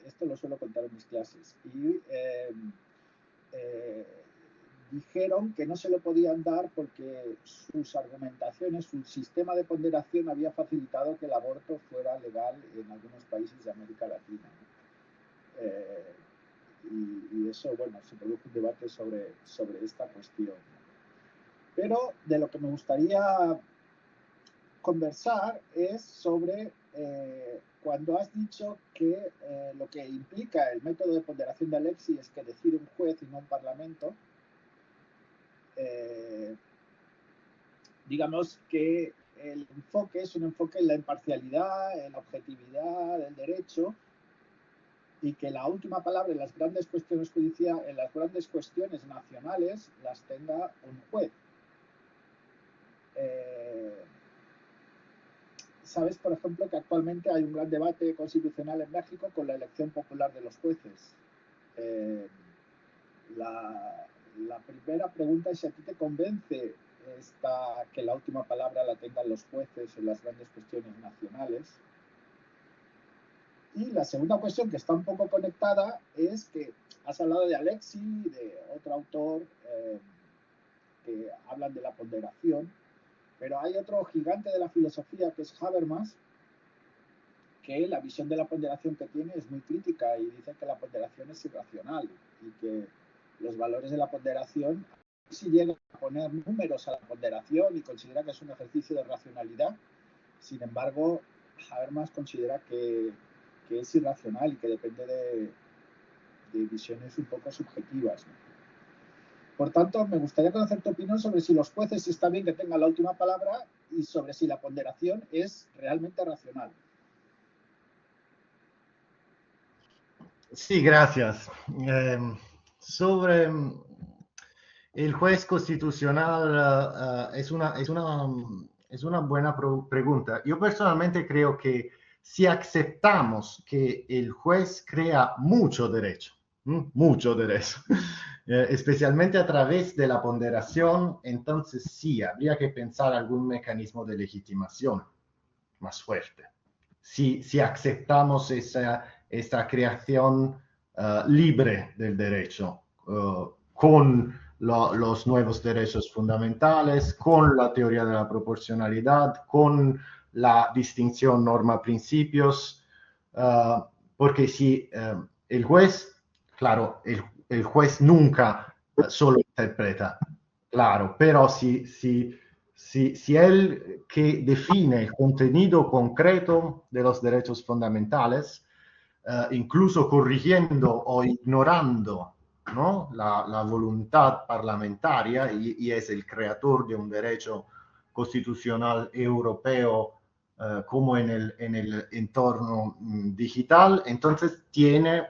esto lo suelo contar en mis clases, y dijeron que no se lo podían dar porque sus argumentaciones, su sistema de ponderación había facilitado que el aborto fuera legal en algunos países de América Latina. Y eso, bueno, se produjo un debate sobre esta cuestión. Pero de lo que me gustaría conversar es sobre cuando has dicho que lo que implica el método de ponderación de Alexis es que decide un juez y no un parlamento. Digamos que el enfoque es un enfoque en la imparcialidad, en la objetividad del derecho, y que la última palabra en las grandes cuestiones judiciales, en las grandes cuestiones nacionales, las tenga un juez. Sabes, por ejemplo, que actualmente hay un gran debate constitucional en México con la elección popular de los jueces. La primera pregunta es si a ti te convence que la última palabra la tengan los jueces en las grandes cuestiones nacionales. Y la segunda cuestión, que está un poco conectada, es que has hablado de Alexis, de otro autor que hablan de la ponderación, pero hay otro gigante de la filosofía que es Habermas, que la visión de la ponderación que tiene es muy crítica y dice que la ponderación es irracional y que los valores de la ponderación, si llega a poner números a la ponderación y considera que es un ejercicio de racionalidad, sin embargo, Habermas considera que es irracional y que depende de visiones un poco subjetivas, ¿no? Por tanto, me gustaría conocer tu opinión sobre si los jueces está bien que tengan la última palabra y sobre si la ponderación es realmente racional. Sí, gracias. Sobre el juez constitucional, es una buena pregunta. Yo personalmente creo que si aceptamos que el juez crea mucho derecho, especialmente a través de la ponderación, entonces sí, habría que pensar algún mecanismo de legitimación más fuerte. Si aceptamos esta creación libre del derecho, con los nuevos derechos fundamentales, con la teoría de la proporcionalidad, con la distinción norma-principios, porque si el juez, claro, el juez nunca solo interpreta, claro, pero si él que define el contenido concreto de los derechos fundamentales, incluso corrigiendo o ignorando, ¿no?, la voluntad parlamentaria, y es el creador de un derecho constitucional europeo como en el entorno digital, entonces tiene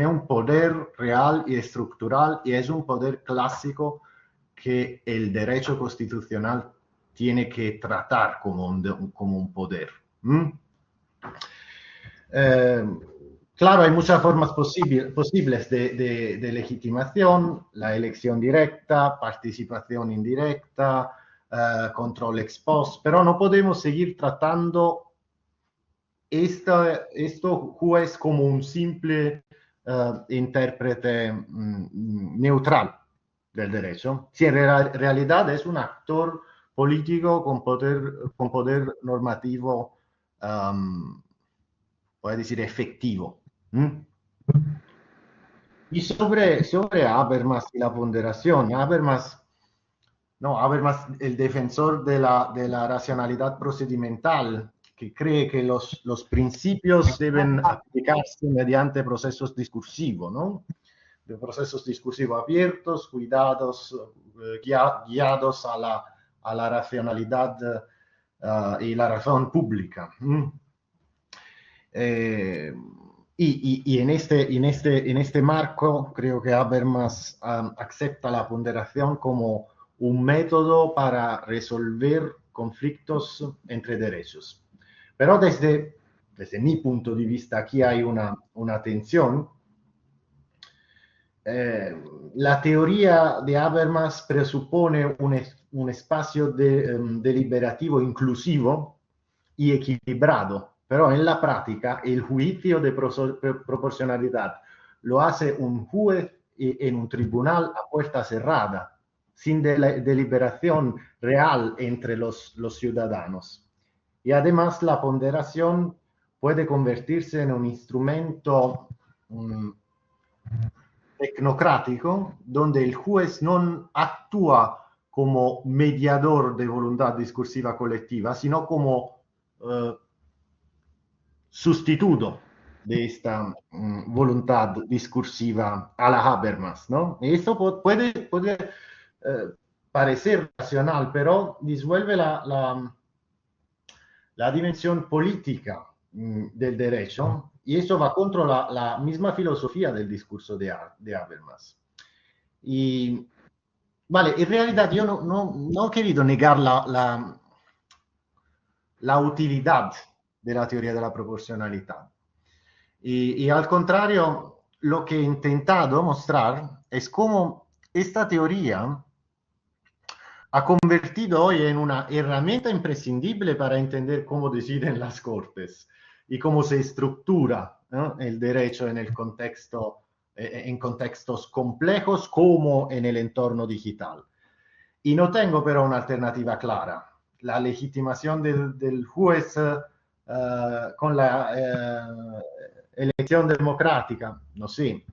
un poder real y estructural, y es un poder clásico que el derecho constitucional tiene que tratar como un poder. ¿Mm? Claro, hay muchas formas posibles de legitimación: la elección directa, participación indirecta, control ex post, pero no podemos seguir tratando esto juez como un simple intérprete neutral del derecho, si en realidad es un actor político con poder normativo, voy a decir, efectivo. Y sobre Habermas y la ponderación, Habermas, el defensor de la racionalidad procedimental, que cree que los principios deben aplicarse mediante procesos discursivos, ¿no? De procesos discursivos abiertos, cuidados, guiados a la racionalidad y la razón pública. Y en este marco creo que Habermas acepta la ponderación como un método para resolver conflictos entre derechos. Pero desde mi punto de vista aquí hay una tensión. La teoría de Habermas presupone un espacio deliberativo inclusivo y equilibrado, pero en la práctica el juicio de proporcionalidad lo hace un juez en un tribunal a puerta cerrada, sin deliberación real entre los ciudadanos. Y además la ponderación puede convertirse en un instrumento tecnocrático, donde el juez no actúa como mediador de voluntad discursiva colectiva, sino como sustituto de esta voluntad discursiva a la Habermas, ¿no? Y esto puede parecer racional, pero disuelve la dimensión política del derecho, y eso va contra la misma filosofía del discurso de Habermas. Y, vale, en realidad yo no he querido negar la utilidad de la teoría de la proporcionalidad. Y al contrario, lo que he intentado mostrar es cómo esta teoría ha convertido hoy en una herramienta imprescindible para entender cómo deciden las cortes y cómo se estructura, ¿no?, el derecho en en contextos complejos como en el entorno digital. Y no tengo pero una alternativa clara: la legitimación del juez con la elección democrática. No sé.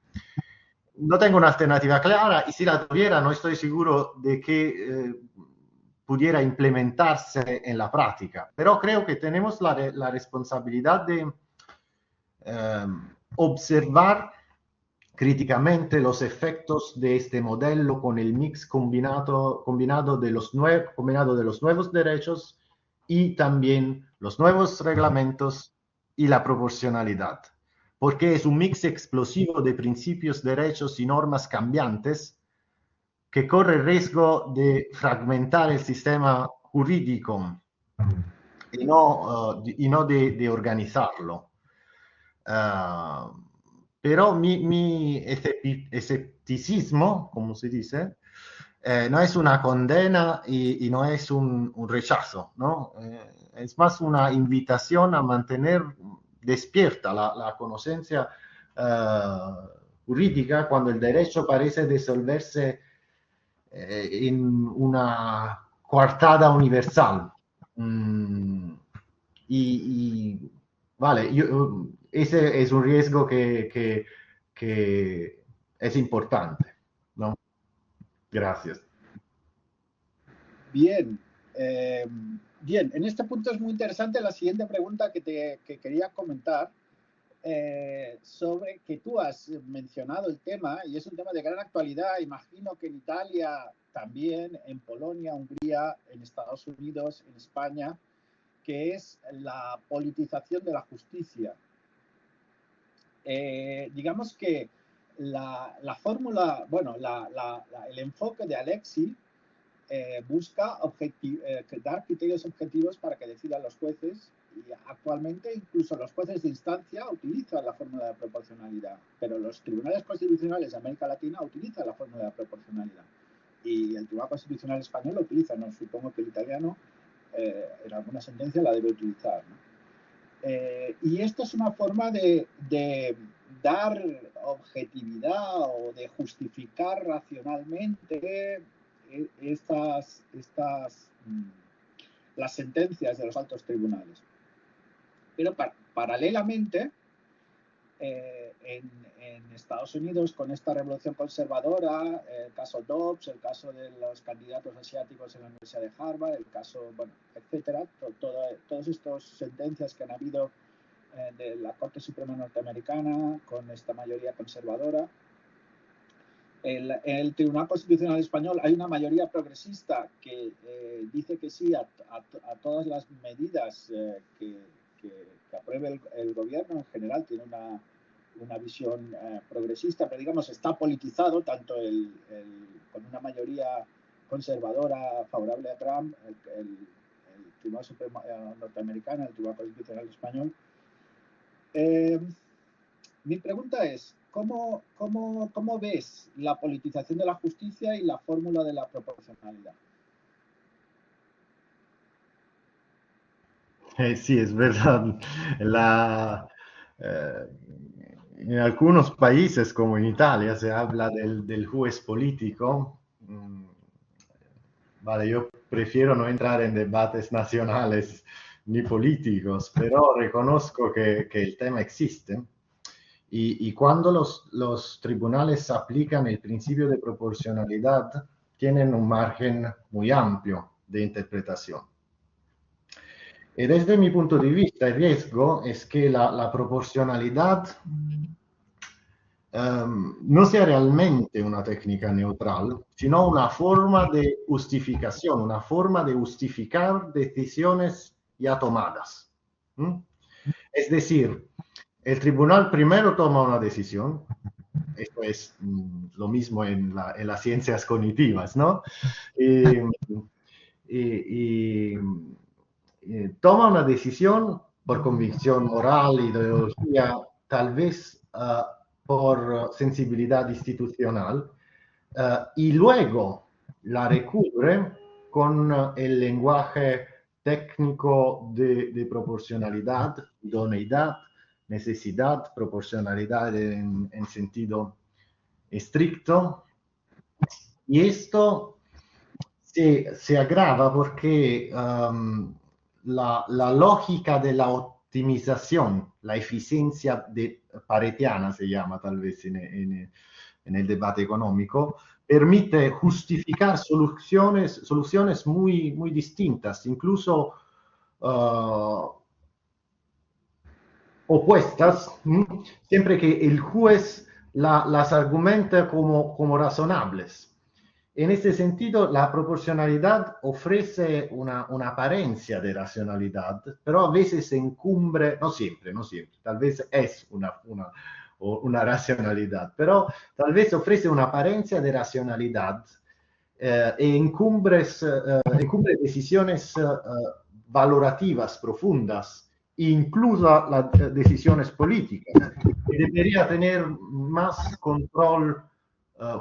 No tengo una alternativa clara, y si la tuviera no estoy seguro de que pudiera implementarse en la práctica. Pero creo que tenemos la responsabilidad de observar críticamente los efectos de este modelo con el mix combinado de los nuevos derechos y también los nuevos reglamentos y la proporcionalidad, porque es un mix explosivo de principios, derechos y normas cambiantes que corre el riesgo de fragmentar el sistema jurídico y no de organizarlo. Pero mi escepticismo, como se dice, no es una condena y no es un rechazo, ¿no? Es más una invitación a mantener despierta la conciencia jurídica cuando el derecho parece disolverse en una coartada universal. Vale, ese es un riesgo que es importante, ¿no? Gracias. Bien, bien, en este punto es muy interesante la siguiente pregunta que quería comentar, sobre que tú has mencionado el tema, y es un tema de gran actualidad. Imagino que en Italia también, en Polonia, Hungría, en Estados Unidos, en España, que es la politización de la justicia. Digamos que la fórmula, bueno, el enfoque de Alexis busca dar criterios objetivos para que decidan los jueces actualmente incluso los jueces de instancia utilizan la fórmula de proporcionalidad, pero los tribunales constitucionales de América Latina utilizan la fórmula de proporcionalidad y el Tribunal Constitucional español lo utiliza, no supongo que el italiano en alguna sentencia la debe utilizar, ¿no? Y esto es una forma de dar objetividad o de justificar racionalmente las sentencias de los altos tribunales. Pero paralelamente, en Estados Unidos, con esta revolución conservadora, el caso Dobbs, el caso de los candidatos asiáticos en la Universidad de Harvard, el caso, bueno, etcétera, todas estas sentencias que han habido de la Corte Suprema norteamericana con esta mayoría conservadora. El Tribunal Constitucional Español hay una mayoría progresista que dice que sí a todas las medidas que apruebe el gobierno. En general tiene una visión progresista, pero digamos está politizado, tanto con una mayoría conservadora favorable a Trump, el Tribunal Supremo norteamericano, el Tribunal Constitucional Español. Mi pregunta es, ¿cómo ves la politización de la justicia y la fórmula de la proporcionalidad? Sí, es verdad. En algunos países, como en Italia, se habla del juez político. Vale, yo prefiero no entrar en debates nacionales ni políticos, pero reconozco que el tema existe. Y cuando los tribunales aplican el principio de proporcionalidad, tienen un margen muy amplio de interpretación. Y desde mi punto de vista, el riesgo es que la proporcionalidad no sea realmente una técnica neutral, sino una forma de justificación, una forma de justificar decisiones ya tomadas. Es decir, el tribunal primero toma una decisión, esto es lo mismo en las ciencias cognitivas, ¿no? Y toma una decisión por convicción moral, ideología, tal vez por sensibilidad institucional, y luego la recubre con el lenguaje técnico de proporcionalidad, idoneidad, necesidad, proporcionalidad en sentido estricto. Y esto se agrava porque la lógica de la optimización, la eficiencia paretiana se llama tal vez en el debate económico, permite justificar soluciones muy, muy distintas, incluso opuestas, siempre que el juez las argumenta como razonables. En este sentido, la proporcionalidad ofrece una apariencia de racionalidad, pero a veces se encumbre, no siempre, tal vez es una racionalidad, pero tal vez ofrece una apariencia de racionalidad e encumbre decisiones valorativas profundas, incluso las decisiones políticas, que debería tener más control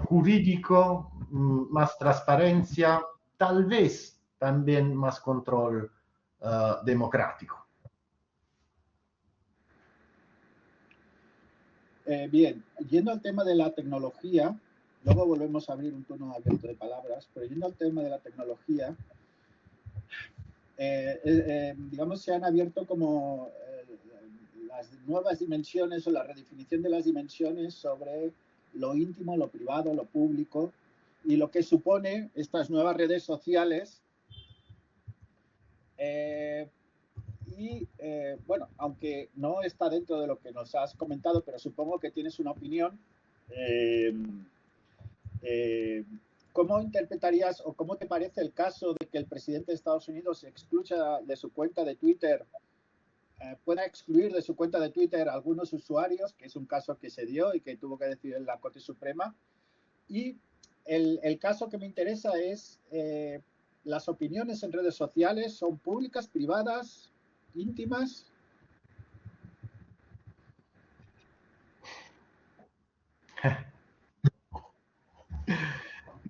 jurídico, más transparencia, tal vez también más control democrático. Bien, yendo al tema de la tecnología, luego volvemos a abrir un turno abierto de palabras, pero yendo al tema de la tecnología, digamos, se han abierto como las nuevas dimensiones o la redefinición de las dimensiones sobre lo íntimo, lo privado, lo público y lo que supone estas nuevas redes sociales. Bueno, aunque no está dentro de lo que nos has comentado, pero supongo que tienes una opinión. ¿Cómo interpretarías o cómo te parece el caso de que el presidente de Estados Unidos excluya de su cuenta de Twitter, pueda excluir de su cuenta de Twitter a algunos usuarios, que es un caso que se dio y que tuvo que decidir la Corte Suprema? Y el caso que me interesa es, ¿las opiniones en redes sociales son públicas, privadas? íntimas.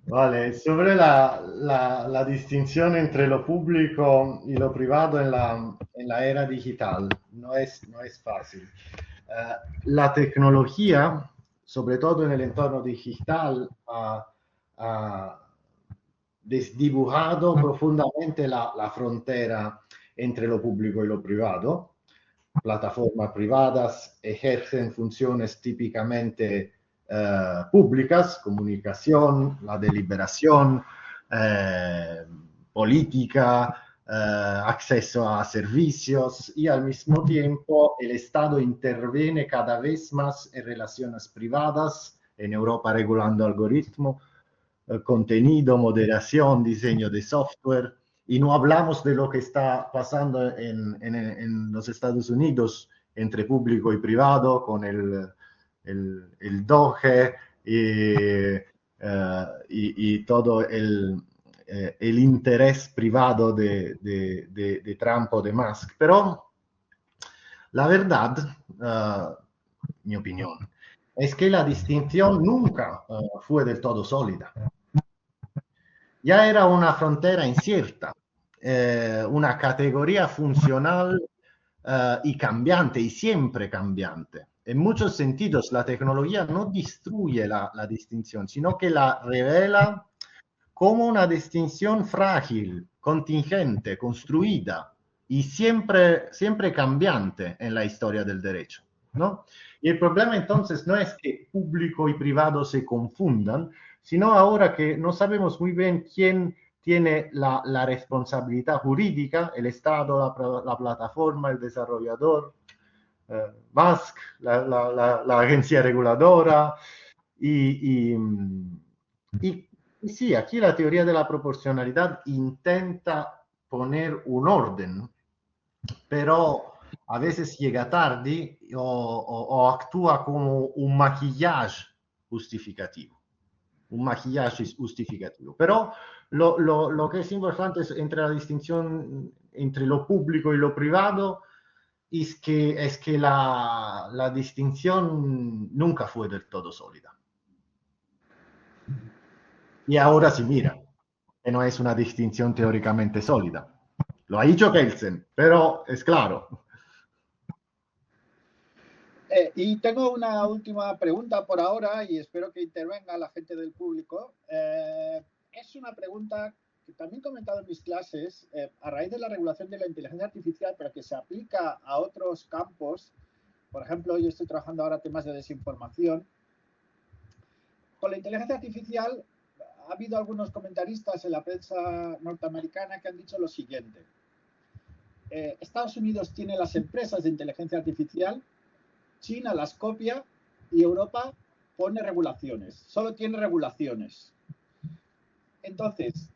Vale, sobre la distinción entre lo público y lo privado en la era digital, no es fácil. La tecnología, sobre todo en el entorno digital, ha desdibujado profundamente la frontera entre lo público y lo privado. Plataformas privadas ejercen funciones típicamente públicas, comunicación, la deliberación, política, acceso a servicios, y al mismo tiempo el Estado interviene cada vez más en relaciones privadas, en Europa regulando algoritmos, contenido, moderación, diseño de software. Y no hablamos de lo que está pasando en los Estados Unidos entre público y privado con el DOGE y todo el interés privado de Trump o de Musk. Pero la verdad, mi opinión, es que la distinción nunca fue del todo sólida. Ya era una frontera incierta, una categoría funcional y cambiante, y siempre cambiante. En muchos sentidos, la tecnología no destruye la distinción, sino que la revela como una distinción frágil, contingente, construida y siempre cambiante en la historia del derecho, ¿no? Y el problema entonces no es que público y privado se confundan, sino ahora que no sabemos muy bien quién tiene la responsabilidad jurídica, el Estado, la plataforma, el desarrollador, Musk, la agencia reguladora, y, y sí, aquí la teoría de la proporcionalidad intenta poner un orden, pero a veces llega tarde o actúa como un maquillaje justificativo. Un maquillaje justificativo. Pero lo que es importante es entre la distinción entre lo público y lo privado es que la distinción nunca fue del todo sólida. Y ahora sí, mira, que no es una distinción teóricamente sólida. Lo ha dicho Kelsen, pero es claro. Y tengo una última pregunta por ahora y espero que intervenga la gente del público. Es una pregunta que también he comentado en mis clases a raíz de la regulación de la inteligencia artificial, pero que se aplica a otros campos. Por ejemplo, yo estoy trabajando ahora temas de desinformación. Con la inteligencia artificial ha habido algunos comentaristas en la prensa norteamericana que han dicho lo siguiente. Estados Unidos tiene las empresas de inteligencia artificial, China las copia y Europa pone regulaciones. Solo tiene regulaciones. Entonces,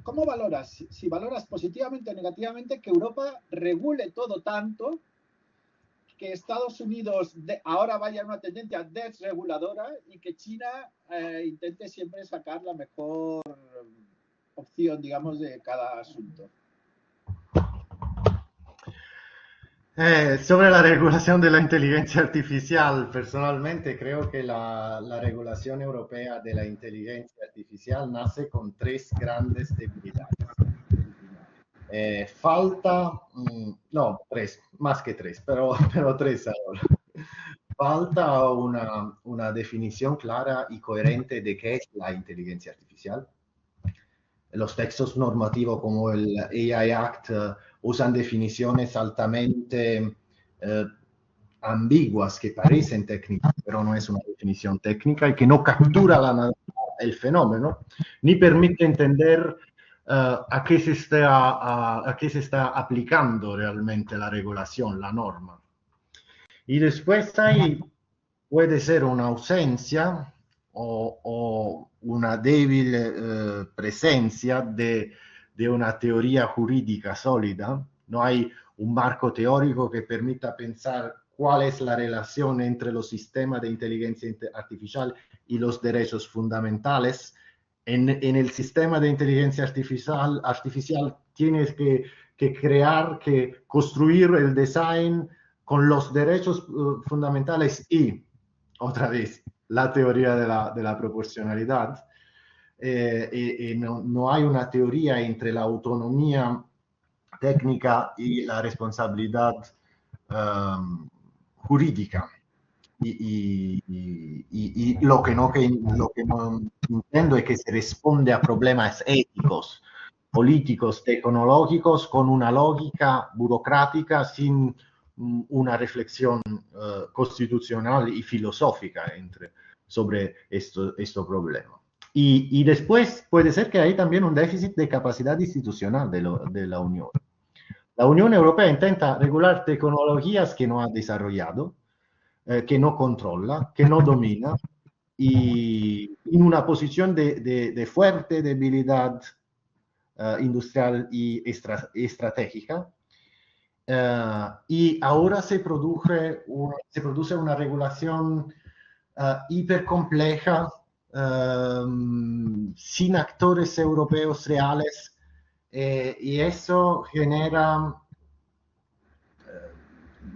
¿cómo valoras? Si valoras positivamente o negativamente que Europa regule todo tanto que Estados Unidos ahora vaya a una tendencia desreguladora y que China intente siempre sacar la mejor opción, digamos, de cada asunto. Sobre la regulación de la inteligencia artificial, personalmente creo que la regulación europea de la inteligencia artificial nace con tres grandes debilidades. Falta, no, tres, más que tres, pero tres ahora. Falta una definición clara y coherente de qué es la inteligencia artificial. Los textos normativos como el AI Act usan definiciones altamente ambiguas que parecen técnicas, pero no es una definición técnica y que no captura el fenómeno, ni permite entender a qué se está aplicando realmente la regulación, la norma. Y después ahí puede ser una ausencia o una débil presencia de una teoría jurídica sólida. No hay un marco teórico que permita pensar cuál es la relación entre los sistemas de inteligencia artificial y los derechos fundamentales. En el sistema de inteligencia artificial tienes que crear, que construir el design con los derechos fundamentales y, otra vez, la teoría de la proporcionalidad. Y no hay una teoría entre la autonomía técnica y la responsabilidad jurídica. Y lo que no entiendo es que se responde a problemas éticos, políticos, tecnológicos, con una lógica burocrática sin una reflexión constitucional y filosófica sobre este problema. Y después puede ser que hay también un déficit de capacidad institucional de la Unión. La Unión Europea intenta regular tecnologías que no ha desarrollado, que no controla, que no domina, y en una posición de fuerte debilidad industrial y estratégica. Y ahora se produce una regulación hipercompleja, sin actores europeos reales, y eso genera,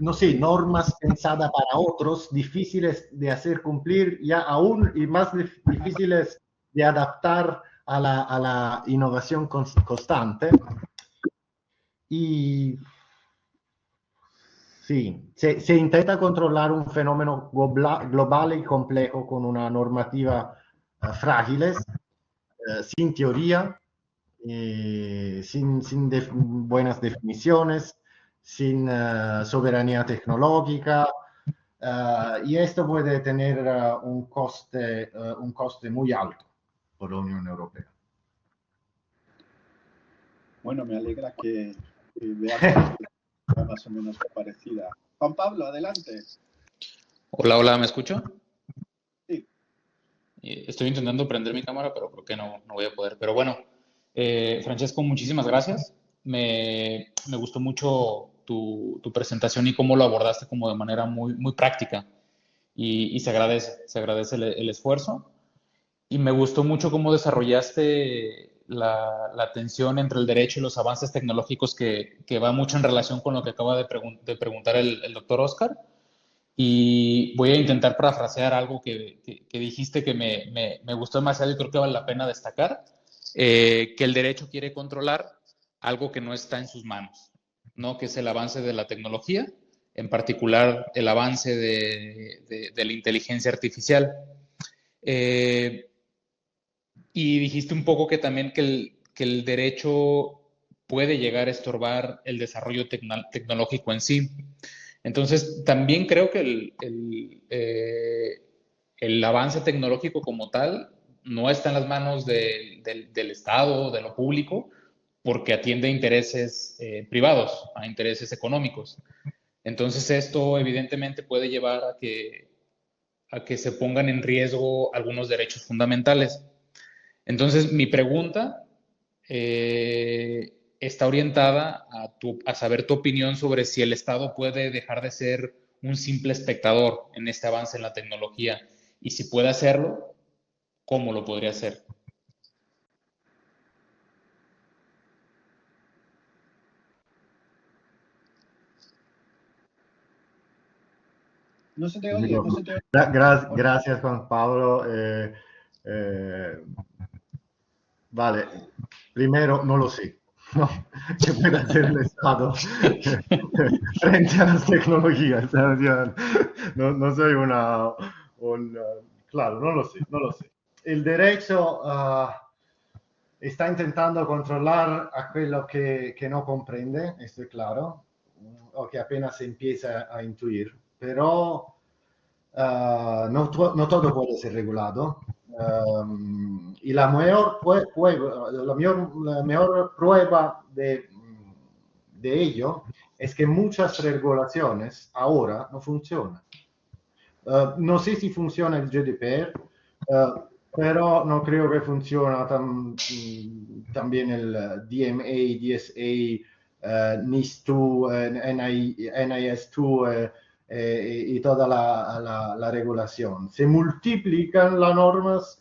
no sé, normas pensadas para otros, difíciles de hacer cumplir, ya aún y más difíciles de adaptar a la innovación constante. Y sí, se intenta controlar un fenómeno global y complejo con una normativa frágiles, sin teoría, sin buenas definiciones, sin soberanía tecnológica, y esto puede tener un coste muy alto por la Unión Europea. Bueno, me alegra que veamos más o menos parecida. Juan Pablo, adelante. Hola, hola, ¿me escucho? Sí. Estoy intentando prender mi cámara, pero creo que no voy a poder. Pero bueno, Francesco, muchísimas gracias. Me gustó mucho tu presentación y cómo lo abordaste como de manera muy práctica. Y se agradece el esfuerzo. Y me gustó mucho cómo desarrollaste la tensión entre el derecho y los avances tecnológicos que va mucho en relación con lo que acaba de preguntar el doctor Oscar. Y voy a intentar parafrasear algo que dijiste que me gustó demasiado y creo que vale la pena destacar, que el derecho quiere controlar algo que no está en sus manos, ¿no? Que es el avance de la tecnología, en particular el avance de la inteligencia artificial. Y dijiste un poco que también que el derecho puede llegar a estorbar el desarrollo tecnológico en sí. Entonces, también creo que el avance tecnológico como tal no está en las manos del Estado, de lo público, porque atiende a intereses privados, a intereses económicos. Entonces, esto evidentemente puede llevar a que se pongan en riesgo algunos derechos fundamentales. Entonces, mi pregunta está orientada a saber tu opinión sobre si el Estado puede dejar de ser un simple espectador en este avance en la tecnología y si puede hacerlo, ¿cómo lo podría hacer? No se te oye, no se te oye. Gracias, Juan Pablo. Vale, primero, no lo sé. No, ¿qué puede hacer el Estado frente a las tecnologías? No soy claro, no lo sé. El derecho está intentando controlar aquello que no comprende, esto es claro, o que apenas se empieza a intuir, pero no todo puede ser regulado. Y la mejor prueba de ello es que muchas regulaciones ahora no funcionan. No sé si funciona el GDPR, pero no creo que funciona también el DMA, DSA, NIS2, NIS2 y toda la regulación. Se multiplican las normas,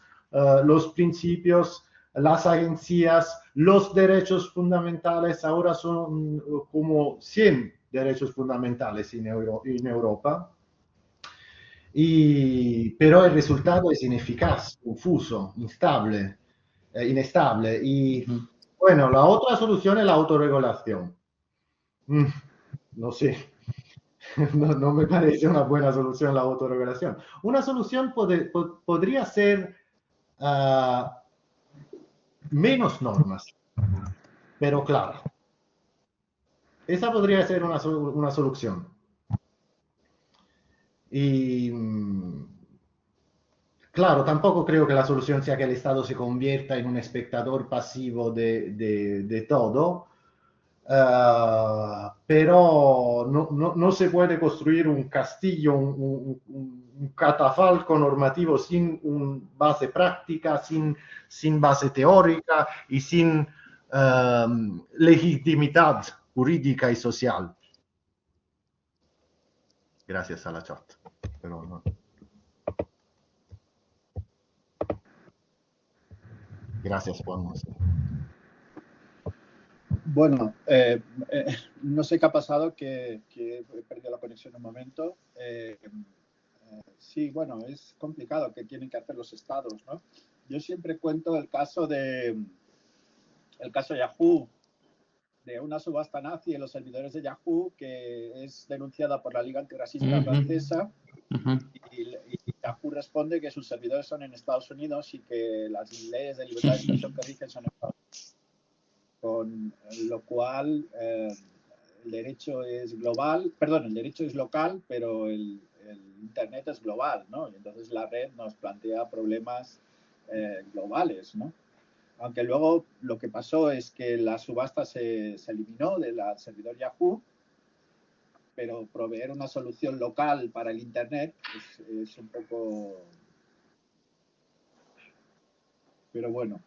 los principios, las agencias, los derechos fundamentales, ahora son como 100 derechos fundamentales en Europa, pero el resultado es ineficaz, confuso, inestable. Y bueno, la otra solución es la autorregulación. No sé, no me parece una buena solución la autorregulación. Una solución podría ser menos normas, pero claro, esa podría ser una solución. Y claro, tampoco creo que la solución sea que el Estado se convierta en un espectador pasivo de todo, pero no se puede construir un castillo, un catafalco normativo sin una base práctica, sin base teórica y sin legitimidad jurídica y social. Gracias a la chat. Pero no. Gracias, Juan. Bueno, no sé qué ha pasado, que he perdido la conexión un momento. Sí, bueno, es complicado que tienen que hacer los estados, ¿no? Yo siempre cuento el caso Yahoo, de una subasta nazi en los servidores de Yahoo, que es denunciada por la Liga Antirracista Francesa, y Yahoo responde que sus servidores son en Estados Unidos y que las leyes de libertad de expresión que rigen son en Estados Unidos. Con lo cual el derecho es global, perdón, el derecho es local, pero el Internet es global, ¿no? Y entonces la red nos plantea problemas globales, ¿no? Aunque luego lo que pasó es que la subasta se eliminó del servidor Yahoo, pero proveer una solución local para el Internet es un poco... Pero bueno,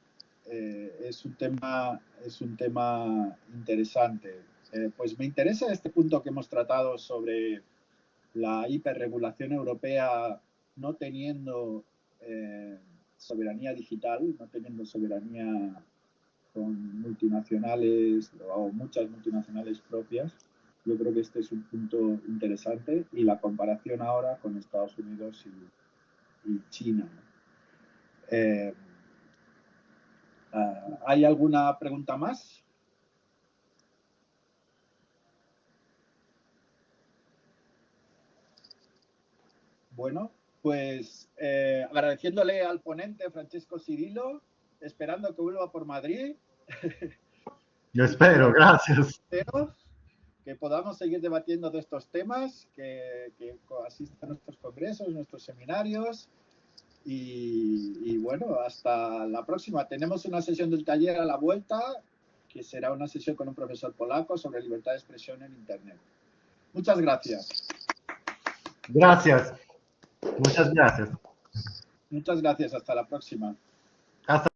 es un tema interesante. Pues me interesa este punto que hemos tratado sobre la hiperregulación europea no teniendo soberanía digital, no teniendo soberanía con multinacionales o muchas multinacionales propias. Yo creo que este es un punto interesante, y la comparación ahora con Estados Unidos y China. ¿Hay alguna pregunta más? Bueno, pues agradeciéndole al ponente Francesco Cirillo, esperando que vuelva por Madrid. Yo espero, gracias. Que podamos seguir debatiendo de estos temas, que asista a nuestros congresos, nuestros seminarios. Y bueno, hasta la próxima. Tenemos una sesión del taller a la vuelta, que será una sesión con un profesor polaco sobre libertad de expresión en Internet. Muchas gracias. Gracias. Muchas gracias. Muchas gracias. Hasta la próxima. Hasta